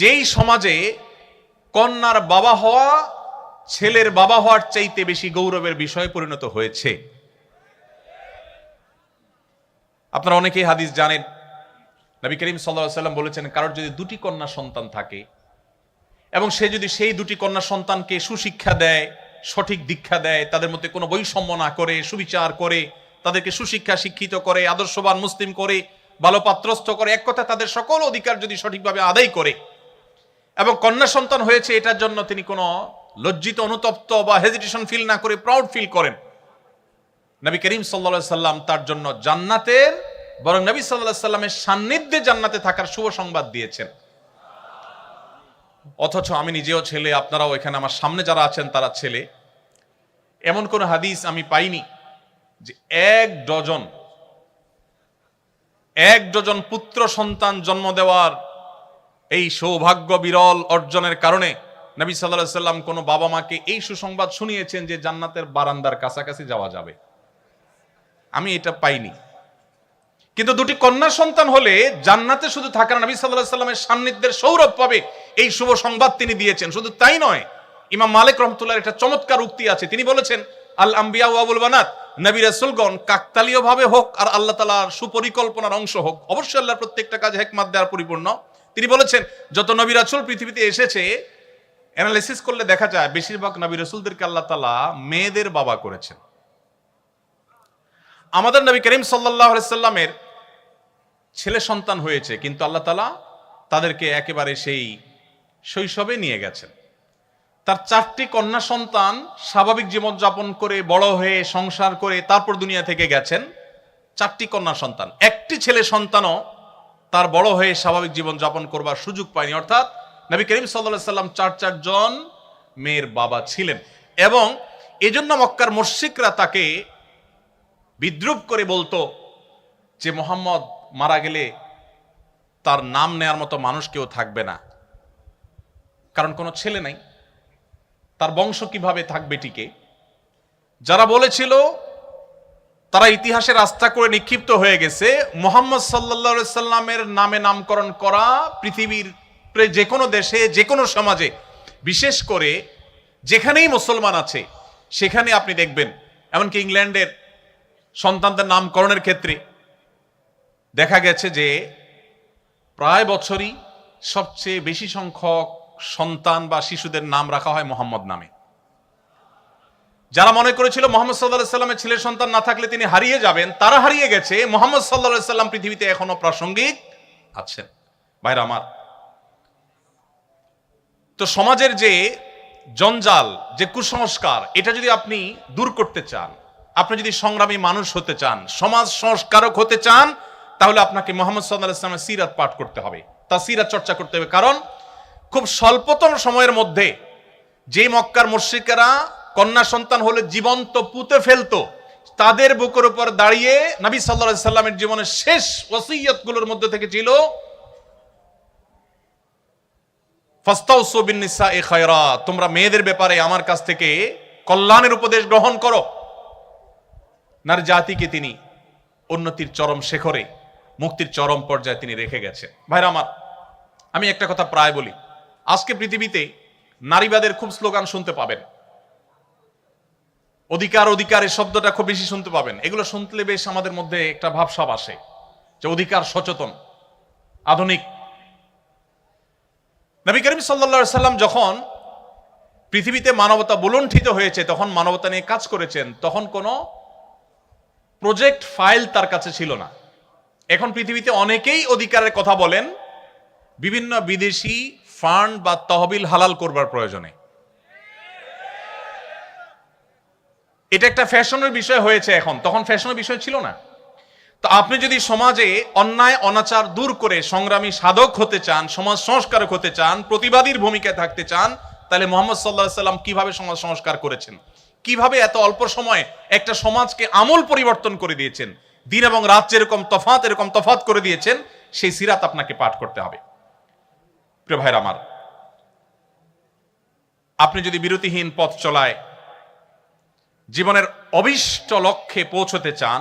যেই সমাজে কন্যার বাবা হওয়া ছেলের বাবা হওয়ার চাইতে বেশি গৌরবের বিষয়ে পরিণত হয়েছে। আপনারা অনেকেই হাদিস জানেন, নবী করিম সাল্লাল্লাহু আলাইহি সাল্লাম বলেছেন, কারোর যদি 2টি কন্যা সন্তান থাকে এবং সে যদি সেই 2টি কন্যা সন্তানকে সুশিক্ষা দেয়, সঠিক দীক্ষা দেয়, তাদের মধ্যে কোনো বৈষম্য না করে, সুবিচার করে, তাদেরকে সুশিক্ষা শিক্ষিত করে, আদর্শবান মুসলিম করে, ভালো পাত্রস্থ করে, এক কথা তাদের সকল অধিকার যদি সঠিকভাবে আদায় করে, এবং কন্যা সন্তান হয়েছে এটার জন্য তিনি কোনো লজ্জিত, অনুতপ্ত বা হেজিটেশন ফিল না করে প্রাউড ফিল করেন, নবী করিম সাল্লাল্লাহু আলাইহি সাল্লাম তার জন্য জান্নাতের বরং নবী সাল্লাল্লাহু আলাইহি সাল্লামের সান্নিধ্যে জান্নাতে থাকার শুভ সংবাদ দিয়েছেন। অথচ আমি নিজেও ছেলে, আপনারাও এখানে আমার সামনে যারা আছেন তারা ছেলে। এমন কোন হাদিস আমি পাইনি যে এক ডজন পুত্র সন্তান জন্ম দেওয়ার এই সৌভাগ্য বিরল অর্জনের কারণে নবী সাল্লাল্লাহু আলাইহি সাল্লাম কোন বাবা মাকে এই সুসংবাদ শুনিয়েছেন যে জান্নাতের বারান্দার কাছাকাছি যাওয়া যাবে। আমি এটা পাইনি। কিন্তু দুটি কন্যা সন্তান হলে জান্নাতে শুধু থাকার নবী সাল্লাল্লাহু আলাইহি সাল্লামের সান্নিধ্যের সৌরভ পাবে এই শুভ সংবাদ তিনি দিয়েছেন। শুধু তাই নয়, ইমাম মালিক রাহমাতুল্লাহর একটা চমৎকার উক্তি আছে। তিনি বলেছেন, আল আম্বিয়া ওয়া আবুল বানাত, নবী রাসূলগণ কাকতালীয় ভাবে হোক আর আল্লাহ তাআলার সুপরিকল্পনার অংশ হোক, অবশ্যই আল্লাহর প্রত্যেকটা কাজ হিকমত দ্বারা পরিপূর্ণ। তিনি বলেছেন, যত নবী রাসূল পৃথিবীতে এসেছে অ্যানালাইসিস করলে দেখা যায় বেশিরভাগ নবী রাসূলদেরকে আল্লাহ তাআলা মেয়েদের বাবা করেছেন। আমাদের নবী করিম সাল্লাল্লাহু আলাইহি সাল্লামের ছেলে সন্তান হয়েছে, কিন্তু আল্লাহ তাআলা তাদেরকে একেবারে সেই শৈশবে নিয়ে গেছেন। তার 4টি কন্যা সন্তান স্বাভাবিক জীবন যাপন করে বড় হয়ে সংসার করে তারপর দুনিয়া থেকে গেছেন। 4টি কন্যা সন্তান, একটি ছেলে সন্তানও তার বড় হয়ে স্বাভাবিক জীবন যাপন করবার সুযোগ পায়নি। অর্থাৎ নবী করিম সাল্লাল্লাহু আলাইহি সাল্লাম 4 জন মেয়ের বাবা ছিলেন। এবং এজন্য মক্কার মুশরিকরা তাকে বিদ্রুপ করে বলতো যে মুহাম্মদ মারা গেলে তার নাম নেয়ার মতো মানুষ কেউ থাকবে না, কারণ কোনো ছেলে নাই, তার বংশ কিভাবে থাকবে টিকে। যারা বলেছিল তারা ইতিহাসে রাস্তা করে নিক্ষিপ্ত হয়ে গেছে। মুহাম্মদ সাল্লাল্লাহু আলাইহি সাল্লামের নামে নামকরণ করা পৃথিবীর যে কোনো দেশে যে কোনো সমাজে, বিশেষ করে যেখানেই মুসলমান আছে সেখানে আপনি দেখবেন, এমনকি ইংল্যান্ডের সন্তানদের নামকরণের ক্ষেত্রে দেখা গেছে যে প্রায় বছরই সবচেয়ে বেশি সংখ্যক সন্তান বা শিশুদের নাম রাখা হয় মোহাম্মদ নামে। যারা মনে করেছিল মুহাম্মদ সাল্লাল্লাহু আলাইহি সাল্লামের ছেলের সন্তান না থাকলে তিনি হারিয়ে যাবেন, তারা হারিয়ে গেছে। মুহাম্মদ সাল্লাল্লাহু আলাইহি সাল্লাম পৃথিবীতে এখনো প্রাসঙ্গিক আছেন। ভাইরা আমার, তো সমাজের যে জঞ্জাল, যে কুসংস্কার, এটা যদি আপনি দূর করতে চান, আপনি যদি সংগ্রামী মানুষ হতে চান, সমাজ সংস্কারক হতে চান, তাহলে আপনাকে মুহাম্মদ সাল্লাল্লাহু আলাইহি সাল্লামের সিরাত পাঠ করতে হবে, তার সিরাত চর্চা করতে হবে। কারণ খুব স্বল্পতম সময়ের মধ্যে যে মক্কার মুশরিকেরা কন্যা সন্তান হলে জীবন্ত পুঁতে ফেলতো, তাদের বুকের উপর দাঁড়িয়ে নবী সাল্লাল্লাহু আলাইহি সাল্লামের জীবনের শেষ ওসিয়তগুলোর মধ্যে থেকে ছিল ফাস্তাউসু বিন-নিসাই খায়রা, তোমরা মেয়েদের ব্যাপারে আমার কাছ থেকে কল্যাণের উপদেশ গ্রহণ করো। নারী জাতিকে তিনি উন্নতির চরম শিখরে, মুক্তির চরম পর্যায়ে তিনি রেখে গেছেন। ভাইরা আমার, আমি একটা কথা প্রায় বলি, আজকে পৃথিবীতে নারীবাদের খুব স্লোগান শুনতে পাবেন, অধিকার অধিকার এই শব্দটা খুব বেশি শুনতে পাবেন। এগুলো শুনলে বেশ আমাদের মধ্যে একটা ভাবসাব আসে যে অধিকার সচেতন, আধুনিক। নবী করিম সাল্লাল্লাহু আলাইহি সাল্লাম যখন পৃথিবীতে মানবতা বুলুণ্ঠিত হয়েছে, তখন মানবতা নিয়ে কাজ করেছেন, তখন কোনো প্রজেক্ট ফাইল তার কাছে ছিল না। এখন পৃথিবীতে অনেকেই অধিকারের কথা বলেন বিভিন্ন বিদেশি ফান্ড বা তহবিল হালাল করবার প্রয়োজনে। এটা একটা ফ্যাশনের বিষয় হয়েছে এখন, তখন ফ্যাশনের বিষয় ছিল না। তো আপনি যদি সমাজে অন্যায় অনাচার দূর করে সংগ্রামী সাধক হতে চান, সমাজ সংস্কারক হতে চান, প্রতিবাদীর ভূমিকায় থাকতে চান, তাহলে মুহাম্মদ সাল্লাল্লাহু আলাইহি সাল্লাম কিভাবে সমাজ সংস্কার করেছেন, কিভাবে এত অল্প সময়ে একটা সমাজকে আমূল পরিবর্তন করে দিয়েছেন, দিন এবং রাত যেরকম তফাৎ এরকম তফাৎ করে দিয়েছেন, সেই সিরাত আপনাকে পাঠ করতে হবে। প্রিয় ভাইরা আমার, আপনি যদি বিরতিহীন পথ চলায় জীবনের অভিষ্ট লক্ষ্যে পৌঁছতে চান,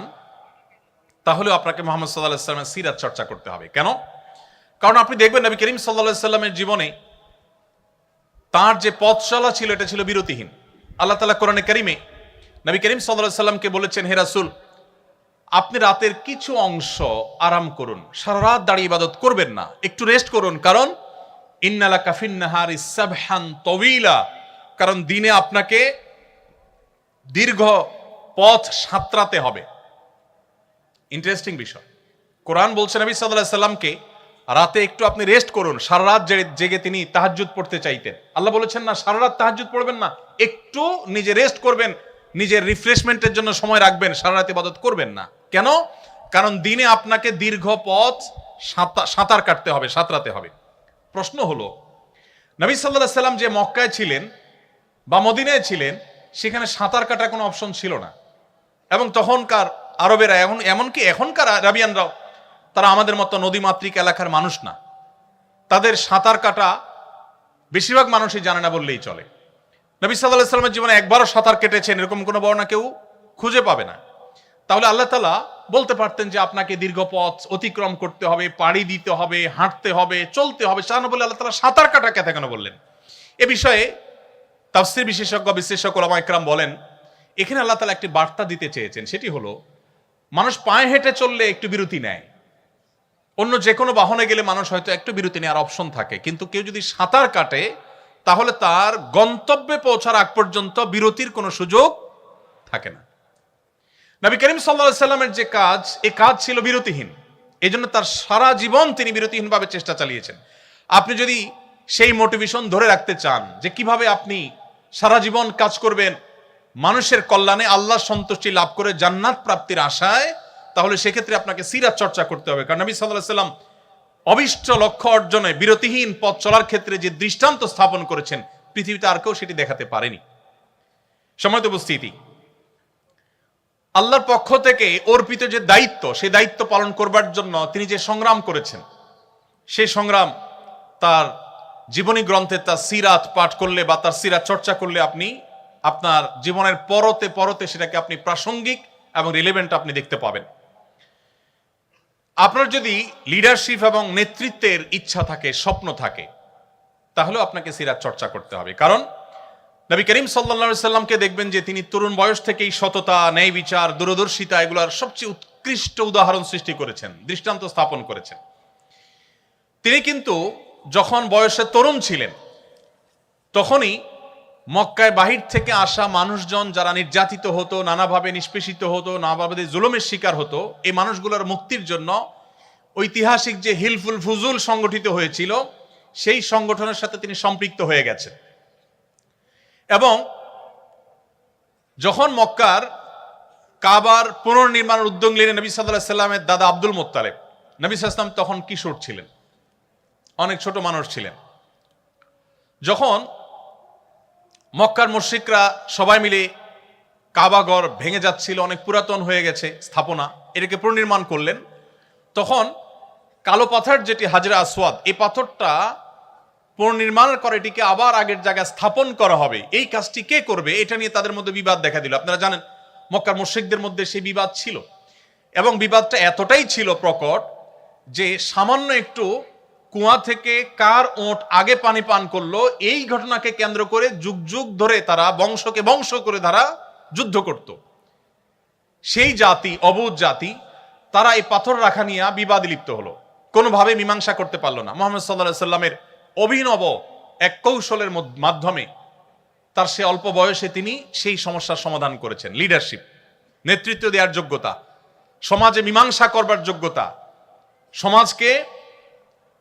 তাহলে আপনাকে মুহাম্মদ সাল্লাল্লাহু আলাইহি সাল্লামের সিরাত চর্চা করতে হবে। কেন? কারণ আপনি দেখবেন নবী করিম সাল্লাল্লাহু আলাইহি সাল্লামের জীবনে তার যে পথ চলা ছিল, এটা ছিল বিরতিহীন। আল্লাহ তাআলা কোরআনে কারিমে নবী করিম সাল্লাল্লাহু আলাইহি সাল্লামকে বলেছেন, হে রাসূল, আপনি রাতের কিছু অংশ আরাম করুন, সারা রাত দাঁড়িয়ে ইবাদত করবেন না, একটু রেস্ট করুন। কারণ ইন্না লাকা ফিন নাহারি সাবহান তাওয়িলা, কারণ দিনে আপনাকে দীর্ঘ পথ সাঁতরাতে হবে। ইন্টারেস্টিং বিষয়, কোরআন বলছে নবী সাল্লাল্লাহু আলাইহি সাল্লামকে রাতে একটু আপনি রেস্ট করুন। সারা রাত জেগে তিনি তাহাজ্জুদ পড়তে চাইতেন। আল্লাহ বলেছেন না সারা রাত তাহাজ্জুদ পড়বেন না, একটু নিজে রেস্ট করবেন, নিজের রিফ্রেশমেন্টের জন্য সময় রাখবেন, সারা রাত ইবাদত করবেন না। কেন? কারণ দিনে আপনাকে দীর্ঘ পথ সাঁতার কাটতে হবে, সাঁতরাতে হবে। প্রশ্ন হলো, নবী সাল্লাল্লাহু আলাইহি সাল্লাম যে মক্কায় ছিলেন বা মদিনায় ছিলেন, সেখানে সাঁতার কাটার কোনো অপশন ছিল না। এবং তখনকার আরবেরা, এমনকি এখনকার আরাবিয়ানরাও, তারা আমাদের মতো নদীমাতৃক এলাকার মানুষ না। তাদের সাঁতার কাটা বেশিরভাগ মানুষই জানে না বললেই চলে। নবী সাল্লাল্লাহু আলাইহি সাল্লামের জীবনে একবারও সাঁতার কেটেছেন এরকম কোনো বর্ণনা কেউ খুঁজে পাবে না। তাহলে আল্লাহ তাআলা বলতে পারতেন যে আপনাকে দীর্ঘ পথ অতিক্রম করতে হবে, পাড়ি দিতে হবে, হাঁটতে হবে, চলতে হবে, তা না বলে আল্লাহ তাআলা সাঁতার কাটা কেন বললেন? এ বিষয়ে তাফসীর বিশ্লেষক উলামা ইকরাম বলেন, এখানে আল্লাহ তাআলা একটি বার্তা দিতে চেয়েছেন। সেটি হলো, মানুষ পায়ে হেঁটে চললে একটু বিরতি নেয়, অন্য যে কোনো বাহনে গেলে মানুষ হয়তো একটু বিরতি নেওয়ার অপশন থাকে, কিন্তু কেউ যদি সাঁতার কাটে তাহলে তার গন্তব্যে পৌঁছার আগ পর্যন্ত বিরতির কোনো সুযোগ থাকে না। নবী করিম সাল্লাল্লাহু আলাইহি সাল্লামের যে কাজ, এই কাজ ছিল বিরতিহীন। এই জন্য তার সারা জীবন তিনি বিরতিহীনভাবে চেষ্টা চালিয়েছেন। আপনি যদি সেই মোটিভেশন ধরে রাখতে চান যে কিভাবে আপনি সারা জীবন কাজ করবেন মানুষের কল্যাণে, আল্লাহর সন্তুষ্টি লাভ করে জান্নাত প্রাপ্তির আশায়, তাহলে সেক্ষেত্রে আপনাকে সিরাত চর্চা করতে হবে। কারণ নবী সাল্লাল্লাহু আলাইহি সাল্লাম অবিষ্ট লক্ষ্য অর্জনে বিরতিহীন পথ চলার ক্ষেত্রে যে দৃষ্টান্ত স্থাপন করেছেন, পৃথিবীতে আর কেউ সেটি দেখাতে পারেনি। সম্মানিত উপস্থিতি, আল্লাহর পক্ষ থেকে অর্পিত যে দায়িত্ব, সেই দায়িত্ব পালন করবার জন্য তিনি যে সংগ্রাম করেছেন, সেই সংগ্রাম তার জীবনী গ্রন্থে, তার সিরাত পাঠ করলে বা তার সিরাত চর্চা করলে আপনি আপনার জীবনের পরতে পরতে সেটাকে আপনি প্রাসঙ্গিক এবং রিলেভেন্ট আপনি দেখতে পাবেন। আপনার যদি লিডারশিপ এবং নেতৃত্বের ইচ্ছা থাকে, স্বপ্ন থাকে, তাহলেও আপনাকে সিরাত চর্চা করতে হবে। কারণ নবী করিম সাল্লাল্লাহু আলাইহি সাল্লামকে দেখবেন যে তিনি তরুণ বয়স থেকেই সততা, ন্যায় বিচার, দূরদর্শিতা এগুলোর সবচেয়ে উৎকৃষ্ট উদাহরণ সৃষ্টি করেছেন, দৃষ্টান্ত স্থাপন করেছেন। তিনি কিন্তু যখন বয়সে তরুণ ছিলেন, তখনই মক্কায় বাহির থেকে আসা মানুষজন যারা নির্যাতিত হতো, নানাভাবে নিষ্পেষিত হতো, নানাভাবে জুলুমের শিকার হতো, এই মানুষগুলোর মুক্তির জন্য ঐতিহাসিক যে হিলফুল ফুজুল সংগঠিত হয়েছিল, সেই সংগঠনের সাথে তিনি সম্পৃক্ত হয়ে গেছেন। এবং যখন মক্কার কাবার পুনর্নির্মাণের উদ্যোগ নিলেন নবী সাল্লাল্লাহু আলাইহি সাল্লামের দাদা আব্দুল মুত্তালিব, নবী সাল্লাল্লাহু আলাইহি সাল্লাম তখন কিশোর ছিলেন, অনেক ছোট মানুষ ছিলেন। যখন মক্কার মুশরিকরা সবাই মিলে কাবাঘর ভেঙে যাচ্ছিল, অনেক পুরাতন হয়ে গেছে স্থাপনা, এটাকে পুনর্নির্মাণ করলেন, তখন কালো পাথর যেটি হাজরে আসওয়াদ, এই পাথরটা পুনর্নির্মাণ করে এটিকে আবার আগের জায়গায় স্থাপন করা হবে, এই কাজটি কে করবে, এটা নিয়ে তাদের মধ্যে বিবাদ দেখা দিল। আপনারা জানেন মক্কার মুশরিকদের মধ্যে সেই বিবাদ ছিল, এবং বিবাদটা এতটাই ছিল প্রকট যে সামান্য একটু কুয়া থেকে কার ওঁট আগে পানি পান করলো, এই ঘটনাকে কেন্দ্র করে যুগ যুগ ধরে তারা বংশকে বংশ করে তারা যুদ্ধ করত। সেই জাতি, অবুঝ জাতি, তারা এই পাথর রাখা নিয়ে বিবাদে লিপ্ত হলো, কোনোভাবে মীমাংসা করতে পারলো না। মুহাম্মদ সাল্লাল্লাহু আলাইহি সাল্লামের অভিনব এক কৌশলের মাধ্যমে তার সে অল্প বয়সে তিনি সেই সমস্যার সমাধান করেছেন। লিডারশিপ, নেতৃত্ব দেওয়ার যোগ্যতা, সমাজে মীমাংসা করবার যোগ্যতা, সমাজকে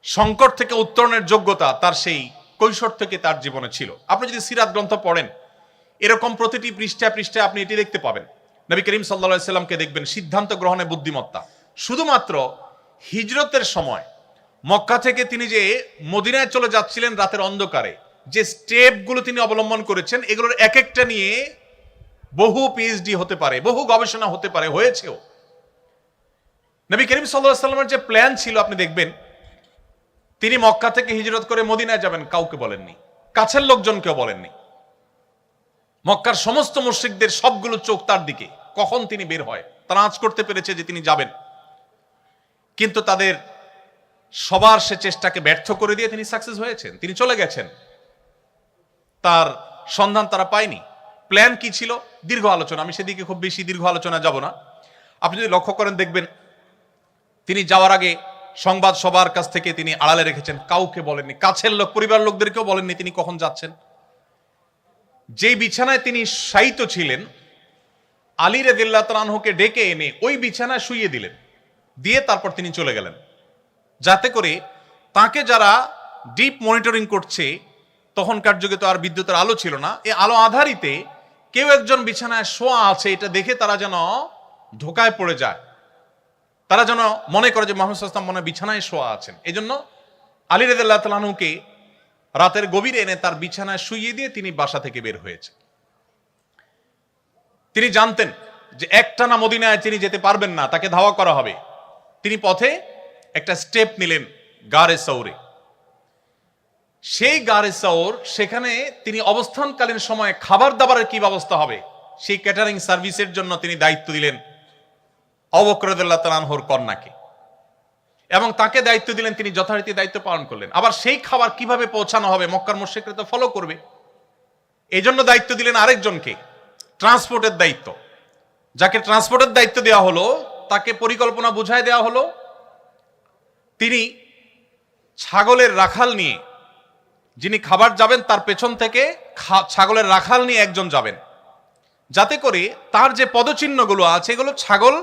সংকট থেকে উত্তরণের যোগ্যতা তার সেই কৈশোর থেকে তার জীবনে ছিল। আপনি যদি সিরাত গ্রন্থ পড়েন, এরকম প্রতিটি পৃষ্ঠায় পৃষ্ঠায় আপনি এটি দেখতে পাবেন। নবী করিম সাল্লাল্লাহু আলাইহি সাল্লামকে দেখবেন সিদ্ধান্ত গ্রহণে বুদ্ধিমত্তা। শুধুমাত্র হিজরতের সময় মক্কা থেকে তিনি যে মদিনায় চলে যাচ্ছিলেন রাতের অন্ধকারে, যে স্টেপগুলো তিনি অবলম্বন করেছেন, এগুলোর এক একটা নিয়ে বহু পিএইচডি হতে পারে, বহু গবেষণা হতে পারে, হয়েছেও। নবী করিম সাল্লাল্লাহু আলাইহি সাল্লামের যে প্ল্যান ছিল, আপনি দেখবেন তিনি মক্কা থেকে হিজরত করে মদিনায় যাবেন, কাউকে বলেননি, কাছের লোকজনকেও বলেননি। মক্কার সমস্ত মুশরিকদের সবগুলো চোখ তার দিকে, কখন তিনি বের হয়। তারা আঁচ করতে পেরেছে যে তিনি যাবেন, কিন্তু তাদের সবার সে চেষ্টাকে ব্যর্থ করে দিয়ে তিনি সাকসেস হয়েছেন, তিনি চলে গেছেন। তার সন্ধান তারা পায়নি। প্ল্যান কি ছিল? দীর্ঘ আলোচনা, আমি সেদিকে খুব বেশি দীর্ঘ আলোচনা যাব না। আপনি যদি লক্ষ্য করেন দেখবেন তিনি যাওয়ার আগে সংবাদ সবার কাছ থেকে তিনি আড়ালে রেখেছেন, কাউকে বলেননি, কাছের লোক, পরিবার লোকদেরকেও বলেননি তিনি কখন যাচ্ছেন। যেই বিছানায় তিনি শায়িত ছিলেন, আলী রাদিয়াল্লাহু তাআলা আনহুকে ডেকে এনে ওই বিছানায় শুইয়ে দিলেন, দিয়ে তারপর তিনি চলে গেলেন, যাতে করে তাকে যারা ডিপ মনিটরিং করছে, তখনকার যুগে তো আর বিদ্যুতের আলো ছিল না, এই আলো আধারিতে কেউ একজন বিছানায় শোয়া আছে এটা দেখে তারা যেন ধোকায় পড়ে যায়, তারা যেন মনে করে যে মুহাম্মদ সাল্লাল্লাহু আলাইহি ওয়াসাল্লাম মনে বিছানায় শোয়া আছেন। এই জন্য আলী রাদিয়াল্লাহু তাআলা আনহুকে রাতের গভীরে এনে তার বিছানায় শুইয়ে দিয়ে তিনি বাসা থেকে বের হয়েছে। তিনি জানতেন যে একটানা মদিনায় তিনি যেতে পারবেন না, তাকে ধাওয়া করা হবে। তিনি পথে একটা স্টেপ নিলেন গারে সৌরে। সেই গারে সৌর, সেখানে তিনি অবস্থানকালীন সময়ে খাবার দাবারের কি ব্যবস্থা হবে সেই ক্যাটারিং সার্ভিসের জন্য তিনি দায়িত্ব দিলেন আবু বকর রাদিয়াল্লাহু তাআলা আনহুর কন্যাকে, এবং তাকে দায়িত্ব দিলেন, তিনি যথারীতি দায়িত্ব পালন করলেন। আবার সেই খাবার কিভাবে পৌঁছানো হবে মক্কার মুশরিকরা তো ফলো করবে, এই জন্য দায়িত্ব দিলেন আরেকজনকে, ট্রান্সপোর্টের দায়িত্ব। যাকে ট্রান্সপোর্টের দায়িত্ব দেওয়া হলো তাকে পরিকল্পনা বুঝায় দেওয়া হলো, তিনি ছাগলের রাখাল নিয়ে, যিনি খাবার যাবেন তার পেছন থেকে ছাগলের রাখাল নিয়ে একজন যাবেন, যাতে করে তার যে পদচিহ্নগুলো আছে এগুলো ছাগল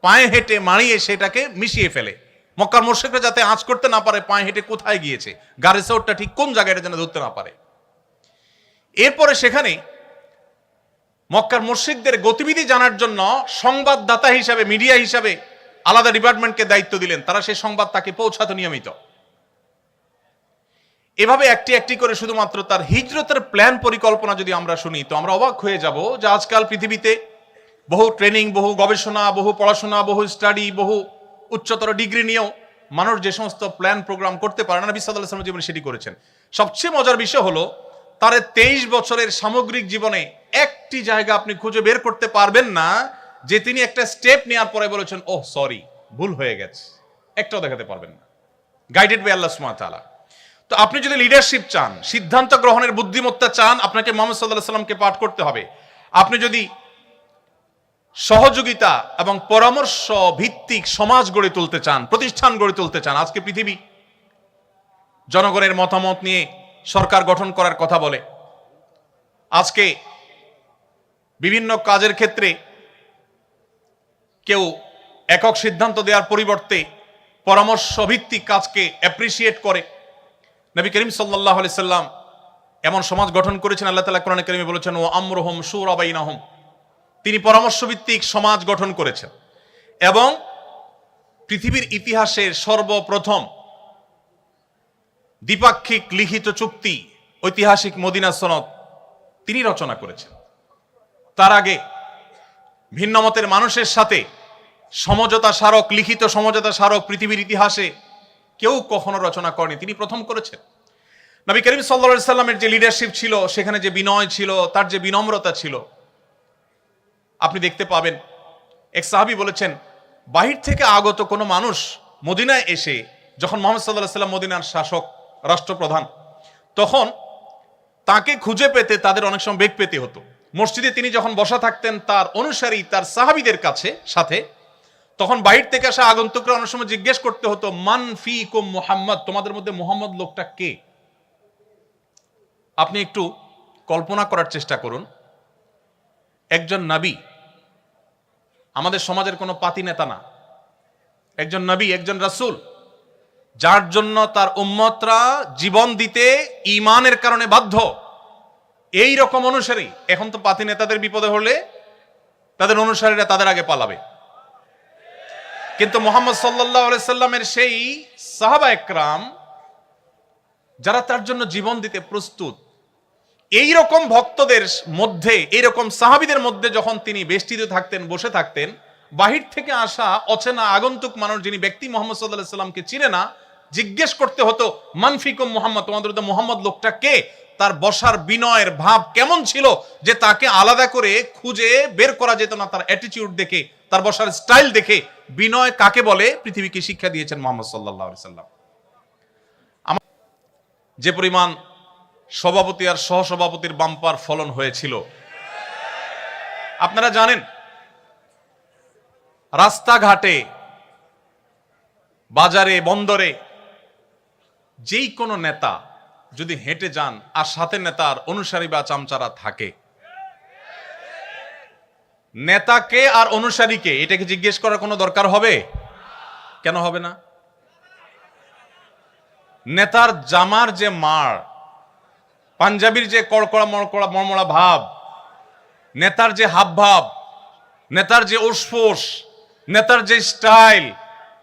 পায়ে হেঁটে মারিয়ে সেটাকে মিশিয়ে ফেলে, মক্কার মুশরিকরা যাতে আঁচ করতে না পারে পায়ে হেঁটে কোথায় গিয়েছে, গারে সৌরটা ঠিক কোন জায়গায় যেন ধরতে না পারে। এরপরে সেখানে মক্কার মুশরিকদের গতিবিধি জানার জন্য সংবাদদাতা হিসাবে, মিডিয়া হিসাবে আলাদা ডিপার্টমেন্টকে দায়িত্ব দিলেন, তারা সেই সংবাদ তাকে পৌঁছাতো নিয়মিত। এভাবে একটি একটি করে শুধুমাত্র তার হিজরতের প্ল্যান পরিকল্পনা যদি আমরা শুনি তো আমরা অবাক হয়ে যাব যে আজকাল পৃথিবীতে বহু ট্রেনিং, বহু গবেষণা, বহু পড়াশোনা, বহু স্টাডি, বহু উচ্চতর ডিগ্রি নিয়েও মানুষ যে সমস্ত প্ল্যান প্রোগ্রাম করতে পারে না, নবী সাল্লাল্লাহু আলাইহি ওয়াসাল্লাম জীবনে সেটি করেছেন। সবচেয়ে মজার বিষয় হলো তার 23 বছরের সামগ্রিক জীবনে একটি জায়গা আপনি খুঁজে বের করতে পারবেন না যে তিনি একটা স্টেপ নেওয়ার পরে বলেছেন ওহ সরি ভুল হয়ে গেছে, একটাও দেখাতে পারবেন না। গাইডেড বাই আল্লাহ সুবহানাহু ওয়া তাআলা। তো আপনি যদি লিডারশিপ চান, সিদ্ধান্ত গ্রহণের বুদ্ধিমত্তা চান, আপনাকে মুহাম্মদ সাল্লাল্লাহু আলাইহি ওয়াসাল্লামকে পাঠ করতে হবে। আপনি যদি সহযোগিতা এবং পরামর্শ ভিত্তিক সমাজ গড়ে তুলতে চান, প্রতিষ্ঠান গড়ে তুলতে চান, আজকে পৃথিবী জনগণের মতামত নিয়ে সরকার গঠন করার কথা বলে। আজকে বিভিন্ন কাজের ক্ষেত্রে কেউ একক সিদ্ধান্ত দেওয়ার পরিবর্তে পরামর্শ ভিত্তিক কাজকে অ্যাপ্রিসিয়েট করে। নবী করিম সাল্লাল্লাহু আলাইহি সাল্লাম এমন সমাজ গঠন করেছেন, আল্লাহ তাআলা কোরআনে কারিমে বলেছেন ওয়া আমরুহুম শুরা বাইনাহুম, তিনি পরামর্শ ভিত্তিক সমাজ গঠন করেছেন। এবং পৃথিবীর ইতিহাসের সর্বপ্রথম দ্বিপাক্ষিক লিখিত চুক্তি ঐতিহাসিক মদিনা সনদ তিনি রচনা করেছেন। তার আগে ভিন্ন মতের মানুষের সাথে সমঝোতা স্মারক, লিখিত সমঝোতা স্মারক পৃথিবীর ইতিহাসে কেউ কখনো রচনা করেনি, তিনি প্রথম করেছেন। নবী করিম সাল্লাল্লাহু আলাইহি সাল্লামের যে লিডারশিপ ছিল, সেখানে যে বিনয় ছিল, তার যে বিনম্রতা ছিল, আপনি দেখতে পাবেন। এক সাহাবী বলেছেন বাহির থেকে আগত কোনো মানুষ মদিনায় এসে, যখন মুহাম্মদ সাল্লাল্লাহু আলাইহি সাল্লাম মদিনার শাসক, রাষ্ট্রপ্রধান, তখন তাকে খুঁজে পেতে তাদের অনেক সময় বেগ পেতে হতো। মসজিদে তিনি যখন বসা থাকতেন তার অনুসারী, তার সাহাবীদের কাছে সাথে, তখন বাহির থেকে আসা আগন্তুকরা অনেক সময় জিজ্ঞেস করতে হতো মান ফিকুম মুহাম্মদ, তোমাদের মধ্যে মুহাম্মদ লোকটা কে? আপনি একটু কল্পনা করার চেষ্টা করুন, একজন নবী, আমাদের সমাজের কোনো পাতি নেতা না, একজন নবী, একজন রাসূল, যার জন্য তার উম্মতরা জীবন দিতে ঈমানের কারণে বাধ্য, এই রকম অনুসারী। এখন তো পাতি নেতাদের বিপদে হলে তাদের অনুসারীরা তাদের আগে পালাবে, কিন্তু মুহাম্মদ সাল্লাল্লাহু আলাইহি সাল্লামের সেই সাহাবা একরাম যারা তার জন্য জীবন দিতে প্রস্তুত, এই রকম ভক্তদের মধ্যে, এইরকম সাহাবীদের মধ্যে যখন তিনি বেষ্টিত থাকতেন, বসে থাকতেন, বাহির থেকে আসা অচেনা আগন্তুক মানুষ, যিনি ব্যক্তি মুহাম্মদ সাল্লাল্লাহু আলাইহি সাল্লামকে চিনে না, জিজ্ঞেস করতে হতো মান ফিকুম মুহাম্মদ, তোমাদের মধ্যে মুহাম্মদ লোকটা কে? তার বসার বিনয়ের ভাব কেমন ছিল যে তাকে আলাদা করে খুঁজে বের করা যেত না। তার অ্যাটিটিউড দেখে, তার বসার স্টাইল দেখে বিনয় কাকে বলে পৃথিবীকে শিক্ষা দিয়েছেন মুহাম্মদ সাল্লাল্লাহু আলাইহি সাল্লাম। যে পরিমাণ সভাপতি আর সহসভাপতির বাম্পার ফলন হয়েছিল আপনারা জানেন। রাস্তাঘাটে, বাজারে, বন্দরে যেই কোনো নেতা যদি হেঁটে যান আর সাথে নেতার অনুসারী বা চামচারা থাকে, নেতাকে আর অনুসারীকে এটাকে জিজ্ঞেস করার কোনো দরকার হবে? কেন হবে না? নেতার জামার যে মার, পাঞ্জাবির যে কড়কড়া মড়কড়া মরমড়া ভাব, নেতার যে হাবভাব, নেতার যে উসফোস, নেতার যে স্টাইল,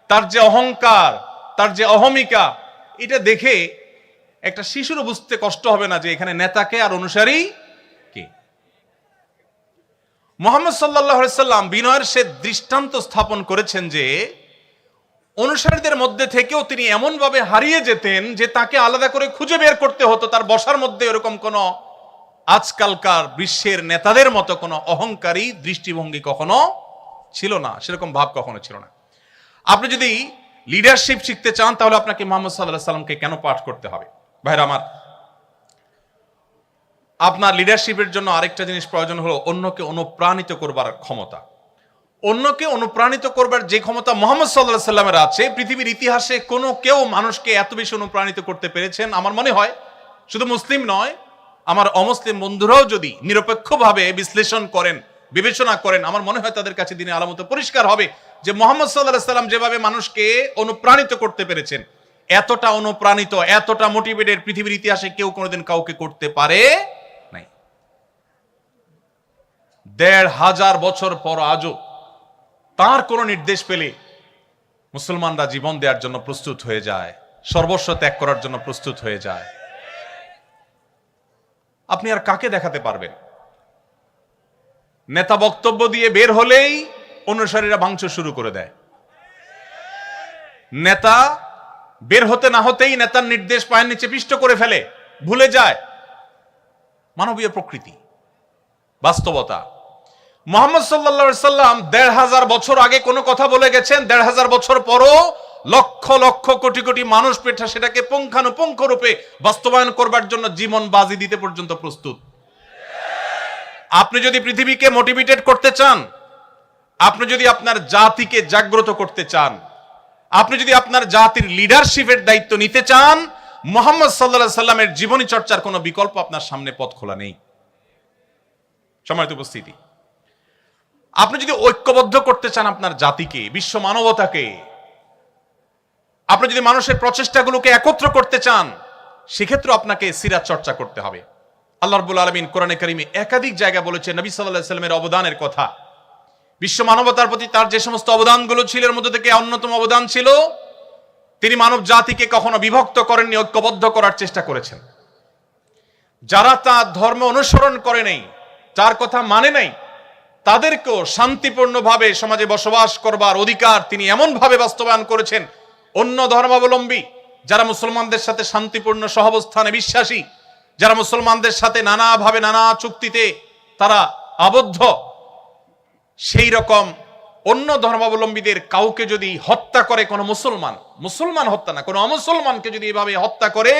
তার যে অহংকার, তার যে অহমিকা, এটা দেখে একটা শিশুরও বুঝতে কষ্ট হবে না যে এখানে নেতাকে আর অনুসারী কে। মুহাম্মদ সাল্লাল্লাহু আলাইহি সাল্লাম বিনয়ের সে দৃষ্টান্ত স্থাপন করেছেন যে অনুসারীদের মধ্যে থেকেও তিনি এমন ভাবে হারিয়ে যেতেন যে তাকে আলাদা করে খুঁজে বের করতে হতো। তার বসার মধ্যে এরকম কোন আজকালকার বিশ্বের নেতাদের মতো কোনো অহংকারী দৃষ্টিভঙ্গি কখনো ছিল না, সেরকম ভাব কখনো ছিল না। আপনি যদি লিডারশিপ শিখতে চান তাহলে আপনাকে মুহাম্মদ সাল্লাল্লাহু আলাইহি সাল্লামকে কেন পাঠ করতে হবে? ভাইরা আমার, আপনার লিডারশিপের জন্য আরেকটা জিনিস প্রয়োজন হলো অন্যকে অনুপ্রাণিত করবার ক্ষমতা। অন্যকে অনুপ্রাণিত করবার যে ক্ষমতা মুহাম্মদ সাল্লাল্লাহু আলাইহি সাল্লামের আছে, পৃথিবীর ইতিহাসে কোনো কেউ মানুষকে এত বেশি অনুপ্রাণিত করতে পেরেছেন আমার মনে হয় শুধু মুসলিম নয়, আমার অমুসলিম বন্ধুরাও যদি নিরপেক্ষভাবে বিশ্লেষণ করেন, বিবেচনা করেন, আমার মনে হয় তাদের কাছে দিনে আলামত পরিষ্কার হবে যে মুহাম্মদ সাল্লাল্লাহু আলাইহি সাল্লাম যেভাবে মানুষকে অনুপ্রাণিত করতে পেরেছেন, এতটা অনুপ্রাণিত, এতটা মোটিভেটেড পৃথিবীর ইতিহাসে কেউ কোনোদিন কাউকে করতে পারে নাই। ১৫০০ বছর পর আজও তার কোন নির্দেশ পেলে মুসলমানরা জীবন দেওয়ার জন্য প্রস্তুত হয়ে যায়, সর্বস্ব ত্যাগ করার জন্য প্রস্তুত হয়ে যায়। আপনি আর কাকে দেখাতে পারবেন? নেতা বক্তব্য দিয়ে বের হলেই অনুসারীরা ভাঙচুর শুরু করে দেয়। নেতা বের হতে না হতেই নেতার নির্দেশ পায়ের নিচে পিষ্ট করে ফেলে, ভুলে যায় মানবীয় প্রকৃতি, বাস্তবতা। মুহাম্মদ সাল্লাল্লাহু আলাইহি সাল্লাম ১৫০০ বছর আগে কোনো কথা বলে গেছেন, ১৫০০ বছর পরও লক্ষ লক্ষ কোটি কোটি মানুষ পেঠা সেটাকে পুঙ্খানুপুঙ্খ রূপে বাস্তবায়ন করবার জন্য জীবন বাজি দিতে পর্যন্ত প্রস্তুত। আপনি যদি পৃথিবীকে মোটিভেটেড করতে চান, আপনি যদি আপনার জাতিকে জাগ্রত করতে চান, আপনি যদি আপনার জাতির লিডারশিপের দায়িত্ব নিতে চান, মুহাম্মদ সাল্লাল্লাহু আলাইহি সাল্লামের জীবনী চর্চার কোনো বিকল্প আপনার সামনে পথ খোলা নেই। সম্মানিত উপস্থিতি, আপনি যদি ঐক্যবদ্ধ করতে চান আপনার জাতিকে, বিশ্ব মানবতাকে, আপনি যদি মানুষের প্রচেষ্টাগুলোকে একত্র করতে চান, সেক্ষেত্রে আপনাকে সিরাত চর্চা করতে হবে। আল্লাহ রাব্বুল আলামিন কোরআনে কারিমে একাধিক জায়গায় বলেছেন নবী সাল্লাল্লাহু আলাইহি সাল্লামের অবদানের কথা। বিশ্ব মানবতার প্রতি তার যে সমস্ত অবদানগুলো ছিল এর মধ্যে থেকে অন্যতম অবদান ছিল তিনি মানব জাতিকে কখনো বিভক্ত করেননি, ঐক্যবদ্ধ করার চেষ্টা করেছেন। যারা তার ধর্ম অনুসরণ করে নাই, তার কথা মানে নাই, তাদেরকেও শান্তিপূর্ণভাবে সমাজে বসবাস করবার অধিকার তিনি এমনভাবে বাস্তবায়ন করেছেন, অন্য ধর্মাবলম্বী যারা মুসলমানদের সাথে শান্তিপূর্ণ সহাবস্থানে বিশ্বাসী, যারা মুসলমানদের সাথে নানাভাবে নানা চুক্তিতে তারা আবদ্ধ, সেই রকম অন্য ধর্মাবলম্বীদের কাউকে যদি হত্যা করে কোনো মুসলমান হত্যা না, কোনো অমুসলমানকে যদি এভাবে হত্যা করে,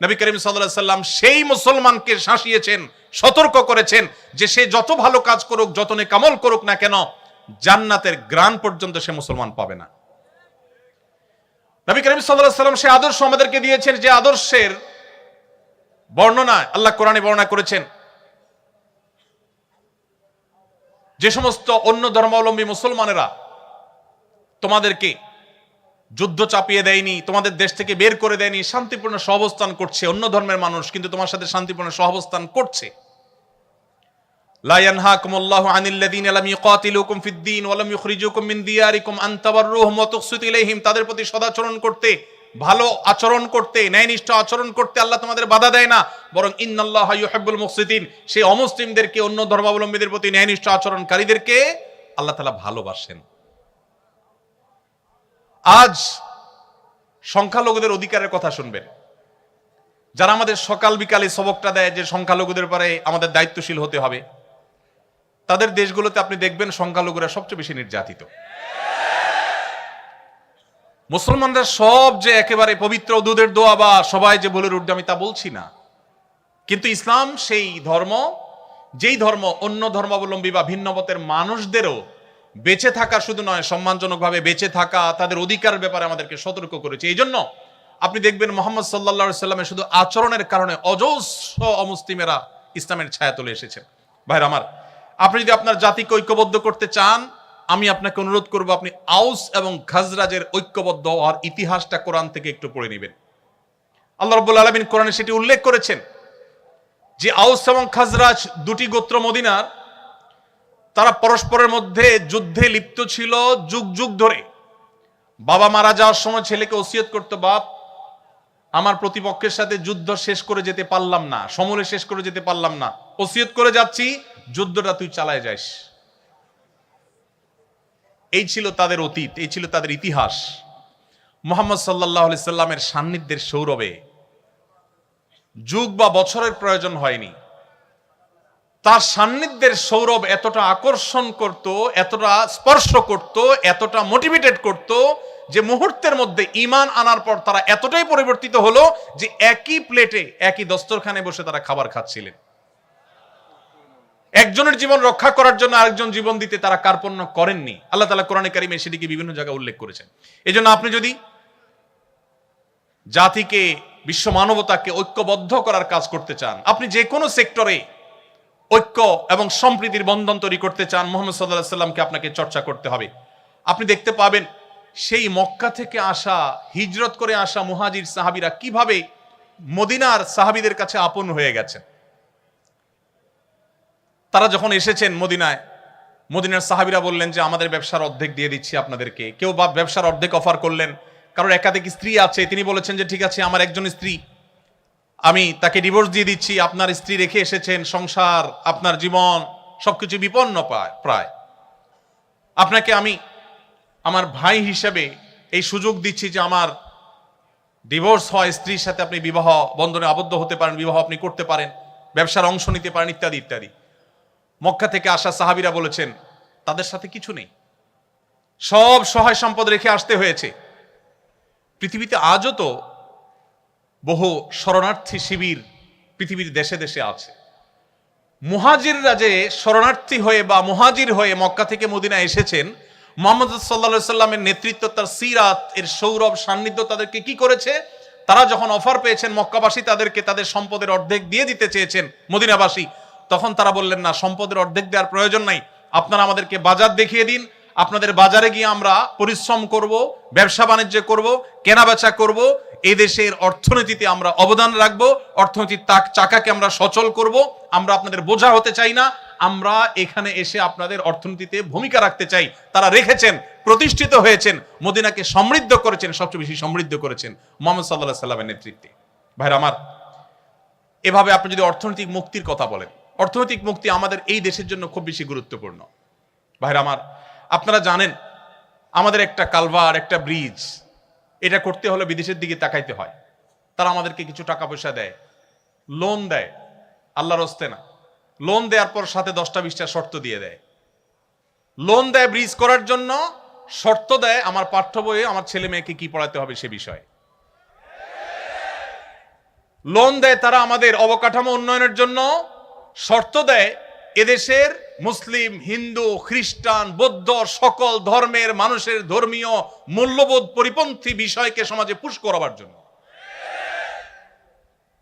নবী করিম সাল্লাল্লাহু আলাইহি সাল্লাম সেই মুসলমানকে শাসিয়েছেন, সতর্ক করেছেন যে সে যত ভালো কাজ করুক, যত নেক আমল করুক না কেন, জান্নাতের গ্রাণ পর্যন্ত সে মুসলমান পাবে না। নবী করিম সাল্লাল্লাহু আলাইহি সাল্লাম সেই আদর্শ আমাদেরকে দিয়েছেন, যে আদর্শের বর্ণনা আল্লাহ কোরআনে বর্ণনা করেছেন। যে সমস্ত অন্য ধর্মাবলম্বী মুসলমানেরা তোমাদেরকে যুদ্ধ চাপিয়ে দেয়নি, তোমাদের দেশ থেকে বের করে দেয়নি, শান্তিপূর্ণ সহাবস্থান করছে, অন্য ধর্মের মানুষ কিন্তু তোমার সাথে শান্তিপূর্ণ সহাবস্থান করছে। লা ইয়ানহাকুমুল্লাহু আনিল্লাযীনা লাম ইউকাতিলুকুম ফিদ-দীন ওয়া লাম ইখরিজুকুম মিন দিয়ারিকুম আন তাবাররুহুম ওয়া তুকসিতু ইলাইহিম, তাদের প্রতি সদাচরণ করতে, ভালো আচরণ করতে, ন্যায়নিষ্ঠ আচরণ করতে আল্লাহ তোমাদের বাধা দেয় না, বরং ইন্নাল্লাহা ইউহিব্বুল মুকসিতিন, সেই অমুসলিমদেরকে, অন্য ধর্মাবলম্বীদের প্রতি ন্যায়নিষ্ঠ আচরণকারীদেরকে আল্লাহ তাআলা ভালোবাসেন। আজ সংখ্যালঘুদের অধিকারের কথা শুনবেন, যারা আমাদের সকাল বিকালে সবকটা দেয় যে সংখ্যালঘুদের পরে আমাদের দায়িত্বশীল হতে হবে, তাদের দেশগুলোতে আপনি দেখবেন সংখ্যালঘুরা সবচেয়ে বেশি নির্যাতিত। মুসলমানরা সব যে একেবারে পবিত্র দুধের দোয়া বা সবাই যে বলে উঠবে আমি তা বলছি না, কিন্তু ইসলাম সেই ধর্ম, যেই ধর্ম অন্য ধর্মাবলম্বী বা ভিন্ন মতের মানুষদেরও বেঁচে থাকা শুধু নয়, সম্মানজনকভাবে বেঁচে থাকা, তাদের অধিকারের ব্যাপারে আমাদেরকে সতর্ক করেছে। এই জন্য আপনি দেখবেন মুহাম্মদ সাল্লাল্লাহু আলাইহি সাল্লামের শুধু আচরণের কারণে অজস্র অমুসলিমেরা ইসলামের ছায়া তুলে এসেছেন। ভাইরা আমার, আপনি যদি আপনার জাতিকে ঐক্যবদ্ধ করতে চান, আমি আপনাকে অনুরোধ করব আপনি আউস এবং খাজরাজের ঐক্যবদ্ধ হওয়ার ইতিহাসটা কোরআন থেকে একটু পড়ে নেবেন। আল্লাহ রাব্বুল আলামিন কোরআনে সেটি উল্লেখ করেছেন যে আউস এবং খাজরাজ দুটি গোত্র মদিনার, তারা পরস্পরের মধ্যে যুদ্ধে লিপ্ত ছিল যুগ যুগ ধরে। বাবা মারা যাওয়ার সময় ছেলেকে ওসিয়ত করতো, বাপ আমার প্রতিপক্ষের সাথে যুদ্ধ শেষ করে যেতে পারলাম না, সমূলে শেষ করে যেতে পারলাম না, ওসিয়ত করে যাচ্ছি যুদ্ধটা তুই চালায় যাস। এই ছিল তাদের অতীত, এই ছিল তাদের ইতিহাস। মুহাম্মদ সাল্লাল্লাহু আলাইহি সাল্লামের সান্নিধ্যের সৌরভে যুগ বা বছরের প্রয়োজন হয়নি, তার সান্নিধ্যের সৌরভ এতটা আকর্ষণ করত, এতটা স্পর্শ করত, এতটা মোটিভেটেড করত যে মুহূর্তের মধ্যে ঈমান আনার পর তারা এতটাই পরিবর্তিত হলো যে একই প্লেটে একই দস্তরখানে বসে তারা খাবার খাচ্ছিলেন। একজনের জীবন রক্ষা করার জন্য আরেকজন জীবন দিতে তারা কার্পণ্য করেননি। আল্লাহ তাআলা কোরআনে কারিমে সেটিকে বিভিন্ন জায়গায় উল্লেখ করেছেন। এজন্য আপনি যদি জাতিকে, বিশ্ব মানবতাকে ঐক্যবদ্ধ করার কাজ করতে চান, আপনি যে কোনো সেক্টরে ঐক্য এবং সম্প্রীতির বন্ধন তৈরি করতে চান, মুহাম্মদ সাল্লাল্লাহু আলাইহি সাল্লামকে আপনাকে চর্চা করতে হবে। আপনি দেখতে পাবেন সেই মক্কা থেকে আসা, হিজরত করে আসা মুহাজির সাহাবীরা কিভাবে মদিনার সাহাবীদের কাছে আপন হয়ে গেছেন। তারা যখন এসেছেন মদিনায়, মদিনার সাহাবীরা বললেন যে আমাদের ব্যবসার অর্ধেক দিয়ে দিচ্ছি আপনাদেরকে। কেউ বা ব্যবসার অর্ধেক অফার করলেন, কারণ একাধিক স্ত্রী আছে, তিনি বলেছেন যে ঠিক আছে আমার একজন স্ত্রী, আমি তাকে ডিভোর্স দিয়ে দিচ্ছি, আপনার স্ত্রী রেখে এসেছেন, সংসার, আপনার জীবন সবকিছু বিপন্ন প্রায়, আপনাকে আমি আমার ভাই হিসেবে এই সুযোগ দিচ্ছি যে আমার ডিভোর্স হয় স্ত্রীর সাথে আপনি বিবাহ বন্ধনে আবদ্ধ হতে পারেন, বিবাহ আপনি করতে পারেন, ব্যবসার অংশ নিতে পারেন, ইত্যাদি ইত্যাদি। মক্কা থেকে আসা সাহাবীরা বলেছেন তাদের সাথে কিছু নেই, সব সহায় সম্পদ রেখে আসতে হয়েছে। পৃথিবীতে আজও তো বহু শরণার্থী শিবির পৃথিবীর দেশে দেশে আছে। মুহাজিররা যে শরণার্থী হয়ে বা মুহাজির হয়ে মক্কা থেকে মদিনা এসেছেন, মুহাম্মদ সাল্লাল্লাহু আলাইহি সাল্লামের নেতৃত্ব, তার সিরাত এর সৌরভ সান্নিধ্য তাদেরকে কি করেছে? তারা যখন অফার পেয়েছেন মক্কাবাসী তাদেরকে তাদের সম্পদের অর্ধেক দিয়ে দিতে চেয়েছেন মদিনাবাসী, তখন তারা বললেন না, সম্পদের অর্ধেক দেওয়ার প্রয়োজন নাই, আপনারা আমাদেরকে বাজার দেখিয়ে দিন, আপনাদের বাজারে গিয়ে আমরা পরিশ্রম করব, ব্যবসা বাণিজ্য করব, কেনাবেচা করব, এই দেশের অর্থনীতিতে আমরা অবদান রাখবো, অর্থনীতির চাকাকে আমরা সচল করব, আমরা আপনাদের বোঝা হতে চাই না, আমরা এখানে এসে আপনাদের অর্থনীতিতে ভূমিকা রাখতে চাই। তারা রেখেছেন, প্রতিষ্ঠিত হয়েছেন, মদিনাকে সমৃদ্ধ করেছেন, সবচেয়ে বেশি সমৃদ্ধ করেছেন মুহাম্মদ সাল্লাল্লাহু আলাইহি সাল্লামের নেতৃত্বে। ভাইরা আমার, এভাবে আপনি যদি অর্থনৈতিক মুক্তির কথা বলেন, অর্থনৈতিক মুক্তি আমাদের এই দেশের জন্য খুব বেশি গুরুত্বপূর্ণ। ভাইরা আমার, আপনারা জানেন আমাদের একটা কালভার, একটা ব্রিজ, এটা করতে হলে বিদেশের দিকে তাকাইতে হয়। তারা আমাদেরকে কিছু টাকা পয়সা দেয়, লোন দেয়, আল্লাহর হস্তে না, লোন দেওয়ার পর সাথে 10টা-20টা শর্ত দিয়ে দেয়। লোন দেয় ব্রিজ করার জন্য, শর্ত দেয় আমার পাঠ্য বইয়ে আমার ছেলে মেয়েকে কি পড়াতে হবে সে বিষয়ে। লোন দেয় তারা আমাদের অবকাঠামো উন্নয়নের জন্য, শর্ত দেয় এদেশের মুসলিম, হিন্দু, খ্রিস্টান, বৌদ্ধ সকল ধর্মের মানুষের ধর্মীয় মূল্যবোধ পরিপন্থী বিষয়কে সমাজে পুশ করাবার জন্য।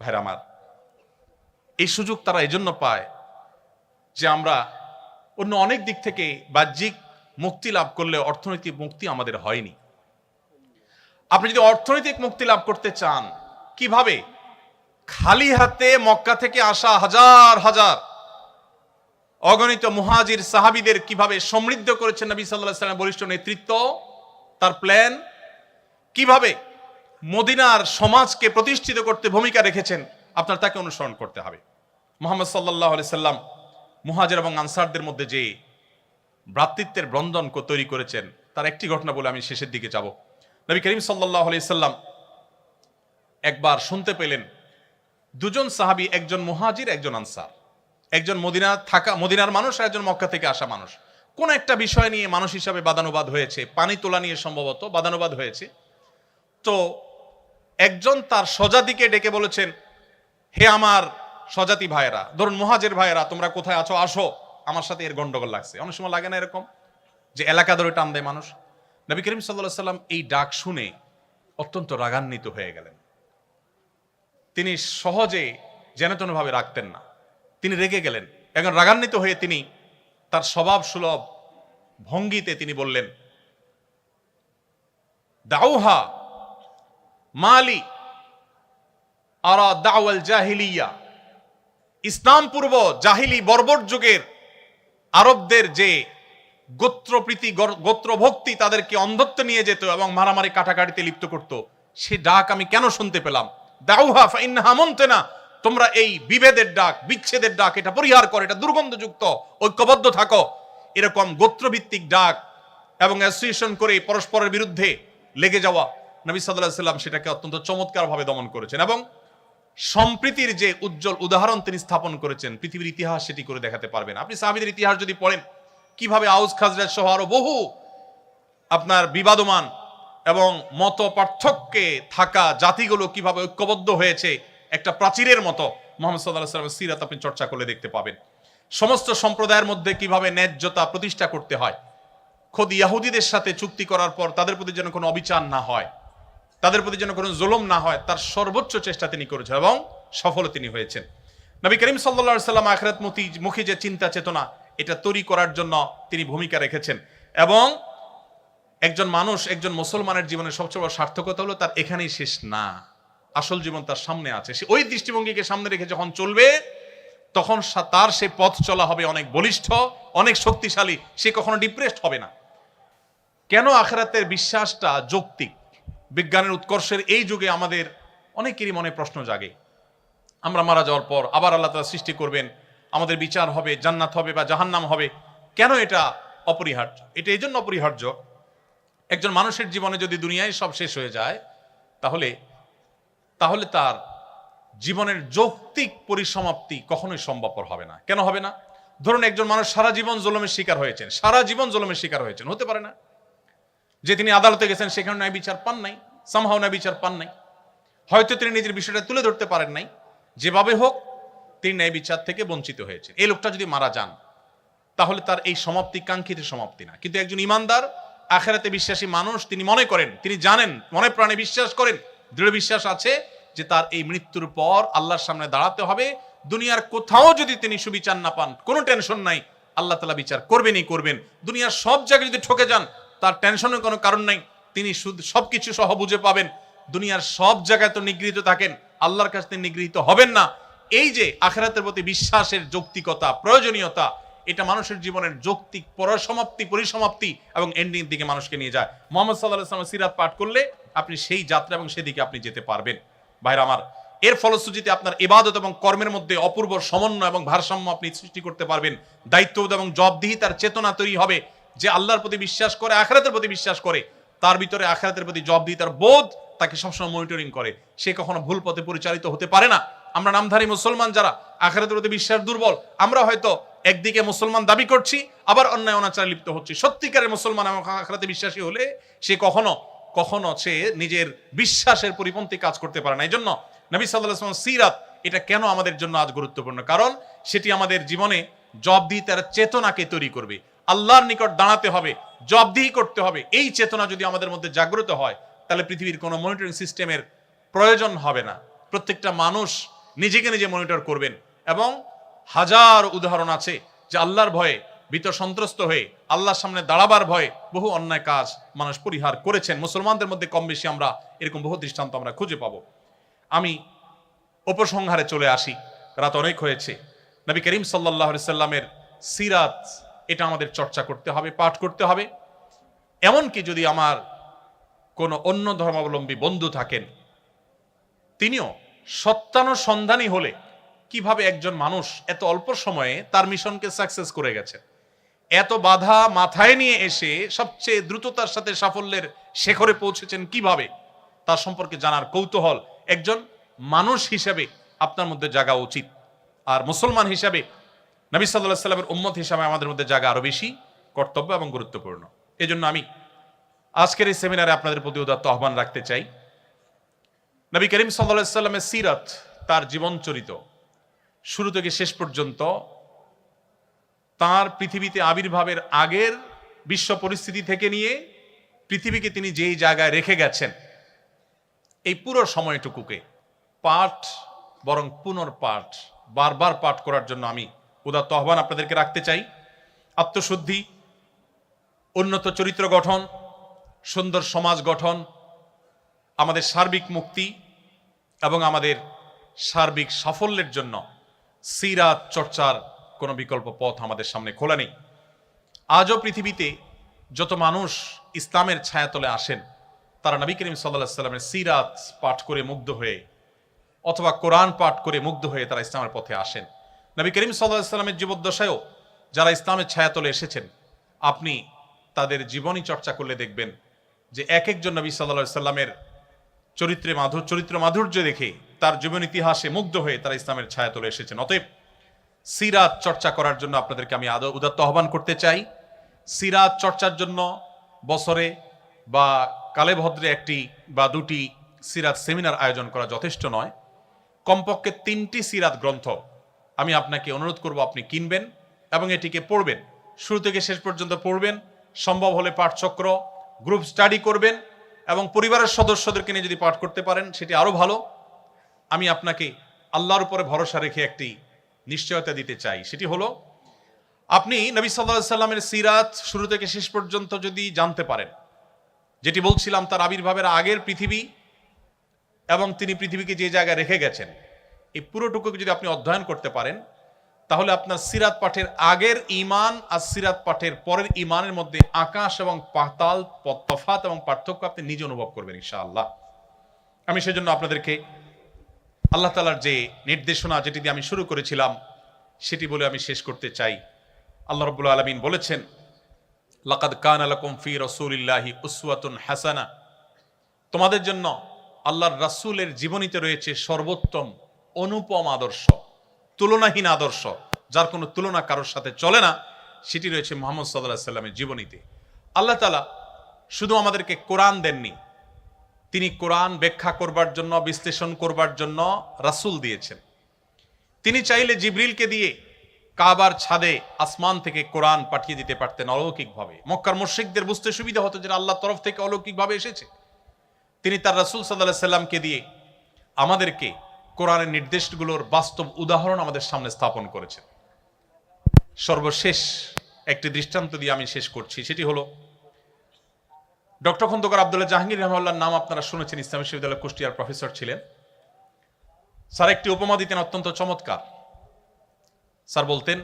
ভাইরা আমার, এই সুযোগ তারা এজন্য পায় যে আমরা অন্য অনেক দিক থেকে বাহ্যিক মুক্তি লাভ করলে অর্থনৈতিক মুক্তি আমাদের হয়নি। আপনি যদি অর্থনৈতিক মুক্তি লাভ করতে চান, কিভাবে? খালি হাতে মক্কা থেকে আসা হাজার হাজার অগণিত মুহাজির সাহাবীদের কিভাবে সমৃদ্ধ করেছেন নবী সাল্লাল্লাহু আলাইহি ওয়াসাল্লামের বলিষ্ঠ নেতৃত্ব, তার প্ল্যান, কিভাবে মদিনার সমাজকে প্রতিষ্ঠিত করতে ভূমিকা রেখেছেন, আপনার তাকে অনুসরণ করতে হবে। মুহাম্মদ সাল্লাল্লাহু আলাইহি সাল্লাম মুহাজির এবং আনসারদের মধ্যে যে ভ্রাতৃত্বের বন্ধন তৈরি করেছেন, তার একটি ঘটনা বলে আমি শেষের দিকে যাব। নবী করিম সাল্লাল্লাহু আলাইহি সাল্লাম একবার শুনতে পেলেন দুজন সাহাবী, একজন মুহাজির, একজন আনসার, একজন মদিনার মানুষ আর একজন মক্কা থেকে আসা মানুষ, কোন একটা বিষয় নিয়ে মানুষ হিসাবে বাদানুবাদ হয়েছে, পানি তোলা নিয়ে সম্ভবত বাদানুবাদ হয়েছে। তো একজন তার স্বজাতিকে ডেকে বলেছেন, হে আমার স্বজাতি ভাইয়েরা, ধরুন মুহাজির ভাইয়েরা, তোমরা কোথায় আছো, আসো, আমার সাথে এর গন্ডগোল লাগছে। অনেক সময় লাগে না এরকম যে এলাকা ধরে টান দেয় মানুষ? নবী করিম সাল্লাল্লাহু আলাইহি সাল্লাম এই ডাক শুনে অত্যন্ত রাগান্বিত হয়ে গেলেন। তিনি সহজে যেন ভাবে রাখতেন না, তিনি রেগে গেলেন। এখন রাগান্বিত হয়ে তিনি তার স্বভাব সুলভ ভঙ্গিতে তিনি বললেন, দাউহা মালি আরা দাওয়াল জাহিলিয়া, ইসলাম পূর্ব জাহিলি বর্বর যুগের আরবদের যে গোত্রপ্রীতি গোত্রভক্তি তাদেরকে অন্ধত্বে নিয়ে যেত এবং মারামারি কাটাকাটিতে লিপ্ত করত, সে ডাক আমি কেন শুনতে পেলাম? দাউহা ফাইন্নাহা মুনতিনা, তোমরা এই বিভেদের ডাক, বিচ্ছেদের ডাক, এটা পরিহার করো, এটা দুর্গন্ধযুক্ত, ঐক্যবদ্ধ থাকো। এরকম গোত্রভিত্তিক ডাক এবং অ্যাসোসিয়েশন করে পরস্পরের বিরুদ্ধে লেগে যাওয়া, নবী সাল্লাল্লাহু আলাইহি সাল্লাম সেটাকে অত্যন্ত চমৎকারভাবে দমন করেছেন এবং সম্প্রীতির যে উজ্জ্বল উদাহরণ তিনি স্থাপন করেছেন, পৃথিবীর ইতিহাস সেটি করে দেখাতে পারবেন। আপনি সাহাবীদের ইতিহাস যদি পড়েন, কিভাবে আউস খাজরাজ সহ আরো বহু আপনার বিবাদমান এবং মত পার্থক্যে থাকা জাতিগুলো কিভাবে ঐক্যবদ্ধ হয়েছে একটা প্রাচীরের মতো, মুহাম্মদ সাল্লাল্লাহু আলাইহি ওয়াসাল্লামের সিরাত আপনি চর্চা করলে দেখতে পাবেন। সমস্ত সম্প্রদায়ের মধ্যে কিভাবে ন্যায্যতা প্রতিষ্ঠা করতে হয়, খোদ ইহুদিদের সাথে চুক্তি করার পর তাদের প্রতি যেন কোনো অবিচার না হয়, তাদের প্রতি যেন কোনো জুলুম না হয়, তার সর্বোচ্চ চেষ্টা তিনি করেছেন এবং সফল তিনি হয়েছেন। নবী করিম সাল্লাল্লাহু আলাইহি সাল্লাম আখিরাত মুখী যে চিন্তা চেতনা, এটা তৈরি করার জন্য তিনি ভূমিকা রেখেছেন। এবং একজন মানুষ, একজন মুসলমানের জীবনের সবচেয়ে বড় সার্থকতা হলো তার এখানেই শেষ না, আসল জীবন তার সামনে আছে। সে ওই দৃষ্টিভঙ্গিকে সামনে রেখে যখন চলবে, তখন তার সে পথ চলা হবে অনেক বলিষ্ঠ, অনেক শক্তিশালী, সে কখনো ডিপ্রেসড হবে না। কেন আখিরাতের বিশ্বাসটা যৌক্তিক? বিজ্ঞানের উৎকর্ষের এই যুগে আমাদের অনেকেরই মনে প্রশ্ন জাগে, আমরা মারা যাওয়ার পর আবার আল্লাহ তাআলা সৃষ্টি করবেন, আমাদের বিচার হবে, জান্নাত হবে বা জাহান্নাম হবে। কেন এটা অপরিহার্য? এটা এই জন্য অপরিহার্য, একজন মানুষের জীবনে যদি দুনিয়ায় সব শেষ হয়ে যায়, তাহলে তার জীবনের যৌক্তিক পরিসমাপ্তি কখনোই সম্ভবপর হবে না। কেন হবে না? ধরুন একজন মানুষ সারা জীবন জুলুমের শিকার হয়েছেন, সারা জীবন জুলুমের শিকার হয়েছেন, হতে পারে না যে তিনি আদালতে গেছেন সেখানে ন্যায় বিচার পান নাই, সামহাও ন্যায় বিচার পান নাই, হয়তো তিনি নিজের বিষয়টা তুলে ধরতে পারেন নাই, যেভাবে হোক তিনি ন্যায় বিচার থেকে বঞ্চিত হয়েছেন। এই লোকটা যদি মারা যান, তাহলে তার এই সমাপ্তি কাঙ্ক্ষিত সমাপ্তি না। কিন্তু একজন ইমানদার আখিরাতে বিশ্বাসী মানুষ, তিনি মনে করেন, তিনি জানেন, মনে প্রাণে বিশ্বাস করেন, দৃঢ় বিশ্বাস আছে যে তার এই মৃত্যুর পর আল্লাহর সামনে দাঁড়াতে হবে। দুনিয়ার কোথাও যদি তিনি সুবিচার না পান, কোনো টেনশন নাই, আল্লাহ তাআলা বিচার করবেনই করবেন। দুনিয়ার সব জায়গায় যদি ঠকে যান, তার টেনশনের কোনো কারণ নাই, তিনি শুধু সবকিছু সহ বুঝে পাবেন। দুনিয়ার সব জায়গায় তো নিগৃহীত থাকেন, আল্লাহর কাছে তিনি নিগৃহীত হবেন না। এই যে আখিরাতের প্রতি বিশ্বাসের যৌক্তিকতা, প্রয়োজনীয়তা, এটা মানুষের জীবনের যৌক্তিক পরিসমাপ্তি এবং এন্ডিং দিকে মানুষকে নিয়ে যায়। মুহাম্মদ সাল্লাল্লাহু আলাইহি ওয়াসাল্লামের সিরাত পাঠ করলে আপনি সেই যাত্রা এবং সেদিকে আপনি যেতে পারবেন। ভাইরা আমার, এর ফলশ্রুতিতে আপনার ইবাদত এবং কর্মের মধ্যে অপূর্ব সমন্বয় এবং ভারসাম্য আপনি সৃষ্টি করতে পারবেন। দায়িত্ববোধ এবং জবাবদিহিতার চেতনা তৈরি হবে। যে আল্লাহর প্রতি বিশ্বাস করে, আখিরাতের প্রতি বিশ্বাস করে, তার ভিতরে আখিরাতের প্রতি জবাবদিহিতার বোধ তাকে সবসময় মনিটরিং করে, সে কখনো ভুল পথে পরিচালিত হতে পারে না। আমরা নামধারী মুসলমান যারা আখিরাতের প্রতি বিশ্বাস দুর্বল, আমরা হয়তো একদিকে মুসলমান দাবি করছি, আবার অন্যায় অনাচারে লিপ্ত হচ্ছি। সত্যিকারের মুসলমান এবং আখিরাতে বিশ্বাসী হলে সে কখনো সে নিজের বিশ্বাসের পরিপন্থী কাজ করতে পারে না। এই জন্য নবী সাল্লাল্লাহু আলাইহি ওয়াসাল্লাম সিরাত এটা কেন আমাদের জন্য আজ গুরুত্বপূর্ণ? কারণ সেটি আমাদের জীবনে জবাবদিহিতার চেতনাকে তৈরি করবে। আল্লাহর নিকট দাঁড়াতে হবে, জবাবদিহি করতে হবে। এই চেতনা যদি আমাদের মধ্যে জাগ্রত হয়, তাহলে পৃথিবীর কোনো মনিটরিং সিস্টেমের প্রয়োজন হবে না। প্রত্যেকটা মানুষ নিজেকে নিজে মনিটর করবেন। এবং হাজার উদাহরণ আছে যে আল্লাহর ভয়ে ভীত সন্ত্রস্ত হয়ে আল্লাহর সামনে দাঁড়াবার ভয়ে বহু অন্যায় কাজ মানুষ পরিহার করেছেন। মুসলমানদের মধ্যে কম বেশি আমরা এরকম বহু দৃষ্টান্ত আমরা খুঁজে পাবো। আমি উপসংহারে চলে আসি, রাত অনেক হয়েছে। নবী করিম সাল্লাল্লাহু আলাইহি সাল্লামের সিরাত এটা আমাদের চর্চা করতে হবে, পাঠ করতে হবে। এমনকি যদি আমার কোনো অন্য ধর্মাবলম্বী বন্ধু থাকেন, তিনিও সত্যানুসন্ধানী হলে কিভাবে একজন মানুষ এত অল্প সময়ে তার মিশনকে সাকসেস করে গেছে, এত বাধা মাথায় নিয়ে এসে সবচেয়ে দ্রুততার সাথে সাফল্যের শেখরে পৌঁছেছেন কিভাবে, তার সম্পর্কে জানার কৌতূহল একজন মানুষ হিসেবে আপনার মধ্যে জাগা উচিত। আর মুসলমান হিসাবে, নবী সাল্লাল্লাহু আলাইহি সাল্লামের উম্মত হিসাবে আমাদের মধ্যে জাগা আরো বেশি কর্তব্য এবং গুরুত্বপূর্ণ। এজন্য আমি আজকের এই সেমিনারে আপনাদের প্রতি উদাত্ত আহ্বান রাখতে চাই। নবী করিম সাল্লাল্লাহু আলাইহি সাল্লামের সিরাত, তার জীবন চরিত শুরু থেকে শেষ পর্যন্ত, তার পৃথিবীতে আবির্ভাবের আগের বিশ্ব পরিস্থিতি থেকে নিয়ে পৃথিবীকে তিনি যেই জায়গায় রেখে গেছেন, এই পুরো সময়টুকুকে পাঠ বরং পুনর্পাঠ, বারবার পাঠ করার জন্য আমি উদাত্ত আহ্বান আপনাদেরকে রাখতে চাই। আত্মশুদ্ধি, উন্নত চরিত্র গঠন, সুন্দর সমাজ গঠন, আমাদের সার্বিক মুক্তি এবং আমাদের সার্বিক সাফল্যের জন্য সিরাত চর্চার কোনো বিকল্প পথ আমাদের সামনে খোলা নেই। আজও পৃথিবীতে যত মানুষ ইসলামের ছায়াতলে আসেন, তারা নবী করিম সাল্লাল্লাহু আলাইহি সাল্লামের সিরাত পাঠ করে মুগ্ধ হয়ে অথবা কোরআন পাঠ করে মুগ্ধ হয়ে তারা ইসলামের পথে আসেন। নবী করিম সাল্লাল্লাহু আলাইহি সাল্লামের জীবদ্দশায়ও যারা ইসলামের ছায়াতলে এসেছেন, আপনি তাদের জীবনী চর্চা করলে দেখবেন যে এক একজন নবী সাল্লাল্লাহু আলাইহি সাল্লামের চরিত্র মাধুর্য দেখে তার জীবন ইতিহাসে মুগ্ধ হয়ে তারা ইসলামের ছায়াতলে এসেছেন। অতএব সিরাত চর্চা করার জন্য আপনাদেরকে আমি উদাত্ত আহ্বান করতে চাই। সিরাত চর্চার জন্য বছরে বা কালে ভদ্রে একটি বা দুটি সিরাত সেমিনার আয়োজন করা যথেষ্ট নয়। কমপক্ষে 3টি সিরাত গ্রন্থ আমি আপনাকে অনুরোধ করব আপনি কিনবেন এবং এটিকে পড়বেন, শুরু থেকে শেষ পর্যন্ত পড়বেন। সম্ভব হলে পাঠচক্র গ্রুপ স্টাডি করবেন এবং পরিবারের সদস্যদেরকে নিয়ে যদি পাঠ করতে পারেন সেটি আরো ভালো। আমি আপনাকে আল্লাহর উপরে ভরসা রেখে একটি নিশ্চয়তা দিতে চাই, সেটি হলো আপনি নবী সাল্লাল্লাহু আলাইহি সাল্লামের সিরাত শুরু থেকে শেষ পর্যন্ত যদি জানতে পারেন, যেটি বলছিলাম তার আবির্ভাবের আগের পৃথিবী এবং তিনি পৃথিবীকে যে জায়গায় রেখে গেছেন, এই পুরোটুকুকে যদি আপনি অধ্যয়ন করতে পারেন, তাহলে আপনার সিরাত পাঠের আগের ঈমান আর সিরাত পাঠের পরের ঈমানের মধ্যে আকাশ এবং পাতাল তফাত এবং পার্থক্য আপনি নিজে অনুভব করবেন ইনশাআল্লাহ। আমি সেজন্য আপনাদেরকে আল্লাহ তাআলার যে নির্দেশনা, যেটি দিয়ে আমি শুরু করেছিলাম, সেটি বলে আমি শেষ করতে চাই। আল্লাহ রাব্বুল আলামিন বলেছেন, লাকাদ কানা লাকুম ফি রাসূলিল্লাহি উসওয়াতুন হাসানা, তোমাদের জন্য আল্লাহর রাসূলের জীবনীতে রয়েছে সর্বোত্তম অনুপম আদর্শ, তুলনাহীন আদর্শ, যার কোনো তুলনা কারোর সাথে চলে না। সেটি রয়েছে মুহাম্মদ সাল্লাল্লাহু আলাইহি সাল্লামের জীবনীতে। আল্লাহ তাআলা শুধু আমাদেরকে কোরআন দেননি, তিনি কোরআন ব্যাখ্যা করবার জন্য, বিশ্লেষণ করবার জন্য রাসূল দিয়েছেন। তিনি চাইলে জিবরিলকে দিয়ে কাবার ছাদে আসমান থেকে কোরআন পাঠিয়ে দিতে পারতেন অলৌকিকভাবে। মক্কার মুশরিকদের বুঝতে সুবিধা হতো যে আল্লাহর তরফ থেকে অলৌকিকভাবে এসেছে। তিনি তার রাসূল সাল্লাল্লাহু আলাইহি সাল্লামকে দিয়ে আমাদেরকে কোরআনের নির্দেশগুলোর বাস্তব উদাহরণ আমাদের সামনে স্থাপন করেছেন। সর্বশেষ একটি দৃষ্টান্ত দিয়ে আমি শেষ করছি, সেটি হলো ডক্টর খন্দকার আব্দুল্লাহ জাহাঙ্গীর রহমাতুল্লাহর নাম আপনারা শুনেছেন, ইসলামী বিশ্ববিদ্যালয়ের কুষ্টিয়ার প্রফেসর ছিলেন। স্যার একটি উপমা দিতেন অত্যন্ত চমৎকার। স্যার বলতেন,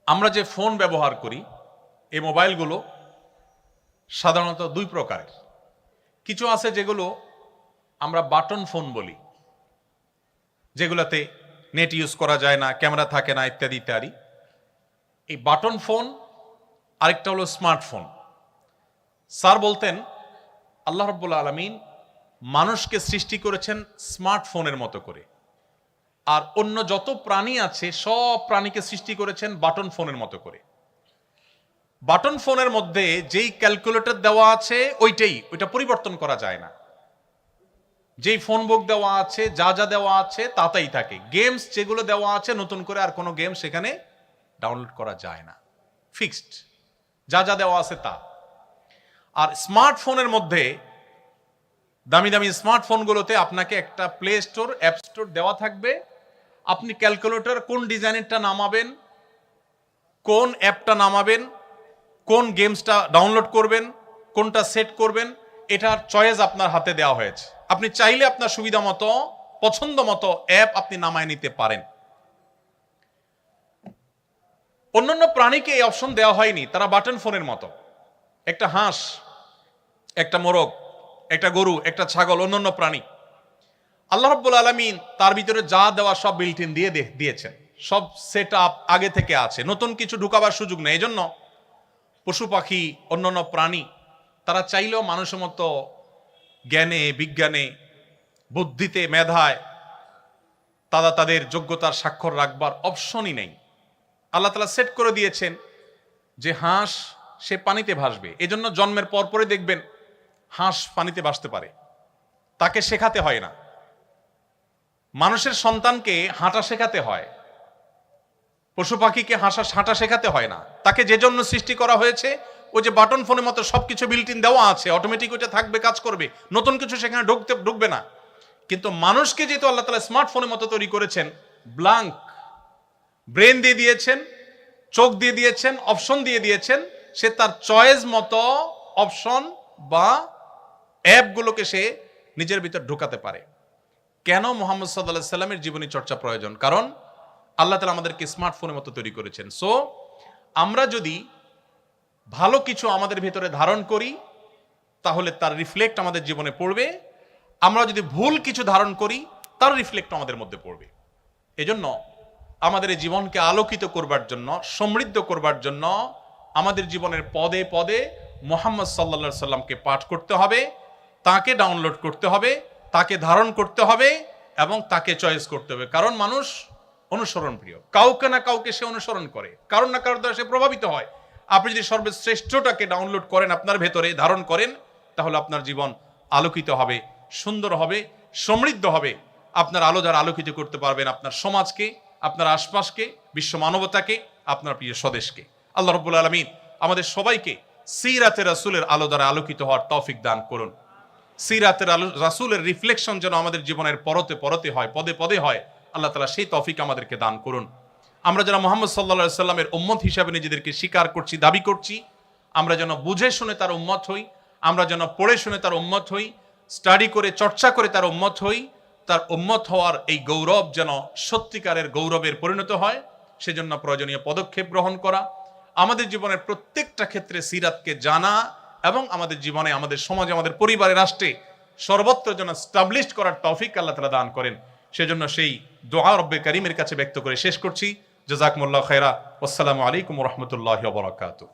আমরা যে ফোন ব্যবহার করি, এই মোবাইলগুলো সাধারণত 2 প্রকারের। কিছু আছে যেগুলো আমরা বাটন ফোন বলি, যেগুলোতে নেট ইউজ করা যায় না, ক্যামেরা থাকে না, ইত্যাদি ইত্যাদি। এই বাটন ফোন, আরেকটা হলো স্মার্টফোন। স্যার বলতেন, আল্লাহ রাব্বুল আলামিন মানুষকে সৃষ্টি করেছেন স্মার্টফোনের মতো করে, আর অন্য যত প্রাণী আছে সব প্রাণীকে সৃষ্টি করেছেন বাটন ফোনের মতো করে। বাটন ফোনের মধ্যে যেই ক্যালকুলেটর দেওয়া আছে ওইটা পরিবর্তন করা যায় না। যেই ফোন বুক দেওয়া আছে, যা যা দেওয়া আছে তাতেই থাকে। গেমস যেগুলো দেওয়া আছে, নতুন করে আর কোনো গেম সেখানে ডাউনলোড করা যায় না, ফিক্সড, যা যা দেওয়া আছে তা। আর স্মার্টফোনের মধ্যে, দামি দামি স্মার্টফোনগুলোতে আপনাকে একটা প্লে স্টোর, অ্যাপ স্টোর দেওয়া থাকবে। আপনি ক্যালকুলেটর কোন ডিজাইনেরটা নামাবেন, কোন অ্যাপটা নামাবেন, কোন গেমসটা ডাউনলোড করবেন, কোনটা সেট করবেন, এটার চয়েস আপনার হাতে দেওয়া হয়েছে। আপনি চাইলে আপনার সুবিধা মতো, পছন্দ মতো অ্যাপ আপনি নামায় নিতে পারেন। অন্যান্য প্রাণীকে এই অপশন দেওয়া হয়নি, তারা বাটন ফোনের মতো। একটা হাঁস, একটা মোরগ, একটা গরু, একটা ছাগল, অন্যান্য প্রাণী, আল্লাহ রাব্বুল আলামিন তার ভিতরে যা দেওয়া সব বিল্ট ইন দিয়ে দিয়েছেন, সব সেট আপ আগে থেকে আছে, নতুন কিছু ঢুকাবার সুযোগ নেই। এই জন্য পশু পাখি, অন্যান্য প্রাণী, তারা চাইলেও মানুষের মতো জ্ঞানে, বিজ্ঞানে, বুদ্ধিতে, মেধায় তারা তাদের যোগ্যতার স্বাক্ষর রাখবার অপশনই নেই। আল্লাহ তাআলা সেট করে দিয়েছেন যে হাঁস সে পানিতে ভাসবে। এজন্য জন্মের পরপরই দেখবেন হাঁস পানিতে ভাসতে পারে, তাকে শেখাতে হয় না। মানুষের সন্তানকে হাঁটা শেখাতে হয়, পশু পাখিকে হাঁটা শেখাতে হয় না। তাকে যে জন্য সৃষ্টি করা হয়েছে, ওই যে বাটন ফোনের মতো সবকিছু বিল্ট ইন দেওয়া আছে, অটোমেটিক ওইটা থাকবে, কাজ করবে, নতুন কিছু সেখানে ঢুকবে না। কিন্তু মানুষকে যেহেতু আল্লাহ তাআলা স্মার্টফোনের মতো তৈরি করেছেন, ব্ল্যাঙ্ক ব্রেন দিয়ে দিয়েছেন, চোখ দিয়ে দিয়েছেন, অপশন দিয়ে দিয়েছেন, সে তার চয়েস মতো অপশন বা অ্যাপগুলোকে সে নিজের ভিতর ঢোকাতে পারে। কেন মুহাম্মদ সাল্লাল্লাহু আলাইহি সাল্লামের জীবনী চর্চা প্রয়োজন? কারণ আল্লাহ তাআলা আমাদেরকে স্মার্টফোনের মতো তৈরি করেছেন। সো আমরা যদি ভালো কিছু আমাদের ভেতরে ধারণ করি তাহলে তার রিফ্লেক্ট আমাদের জীবনে পড়বে। আমরা যদি ভুল কিছু ধারণ করি তার রিফ্লেক্ট আমাদের মধ্যে পড়বে। এজন্য আমাদের এই জীবনকে আলোকিত করবার জন্য, সমৃদ্ধ করবার জন্য আমাদের জীবনের পদে পদে মুহাম্মদ সাল্লাল্লাহু আলাইহি সাল্লামকে পাঠ করতে হবে, তাকে ডাউনলোড করতে হবে, তাকে ধারণ করতে হবে এবং তাকে চয়েস করতে হবে। কারণ মানুষ অনুসরণ প্রিয়, কাউকে না কাউকে সে অনুসরণ করে, কারণ না কারোর দ্বারা সে প্রভাবিত হয়। আপনি যদি সর্বশ্রেষ্ঠটাকে ডাউনলোড করেন, আপনার ভেতরে ধারণ করেন, তাহলে আপনার জীবন আলোকিত হবে, সুন্দর হবে, সমৃদ্ধ হবে। আপনার আলো দ্বারা আলোকিত করতে পারবেন আপনার সমাজকে, আপনার আশপাশকে, বিশ্ব মানবতাকে, আপনার প্রিয় স্বদেশকে। আল্লাহ রাব্বুল আলামিন আমাদের সবাইকে সিরাতে রাসূলের আলো দ্বারা আলোকিত হওয়ার তৌফিক দান করুন। সিরাতের রাসূলের রিফ্লেকশন যেন আমাদের জীবনের পরতে পরতে হয়, পদে পদে হয়, আল্লাহ তাআলা সেই তৌফিক আমাদেরকে দান করুন। আমরা যারা মুহাম্মদ সাল্লাল্লাহু আলাইহি সাল্লামের উম্মত হিসেবে নিজেদেরকে স্বীকার করছি, দাবি করছি, আমরা যেন বুঝে শুনে তার উম্মত হই, আমরা যেন পড়ে শুনে তার উম্মত হই, স্টাডি করে চর্চা করে তার উম্মত হই। তার উম্মত হওয়ার এই গৌরব যেন সত্যিকারের গৌরবের পরিণত হয়, সেজন্য প্রয়োজনীয় পদক্ষেপ গ্রহণ করা, আমাদের জীবনের প্রত্যেকটা ক্ষেত্রে সিরাতকে জানা এবং আমাদের জীবনে, আমাদের সমাজে, আমাদের পরিবারে, রাষ্ট্রে সর্বত্র যেন স্টাবলিশ করার তৌফিক আল্লাহ তাআলা দান করেন। সেজন্য সেই দোয়া রব্বে কারীমের কাছে ব্যক্ত করে শেষ করছি। জাযাকুমুল্লাহু খায়রা। আসসালামু আলাইকুম ওয়া রাহমাতুল্লাহি ওয়া বারাকাতুহু।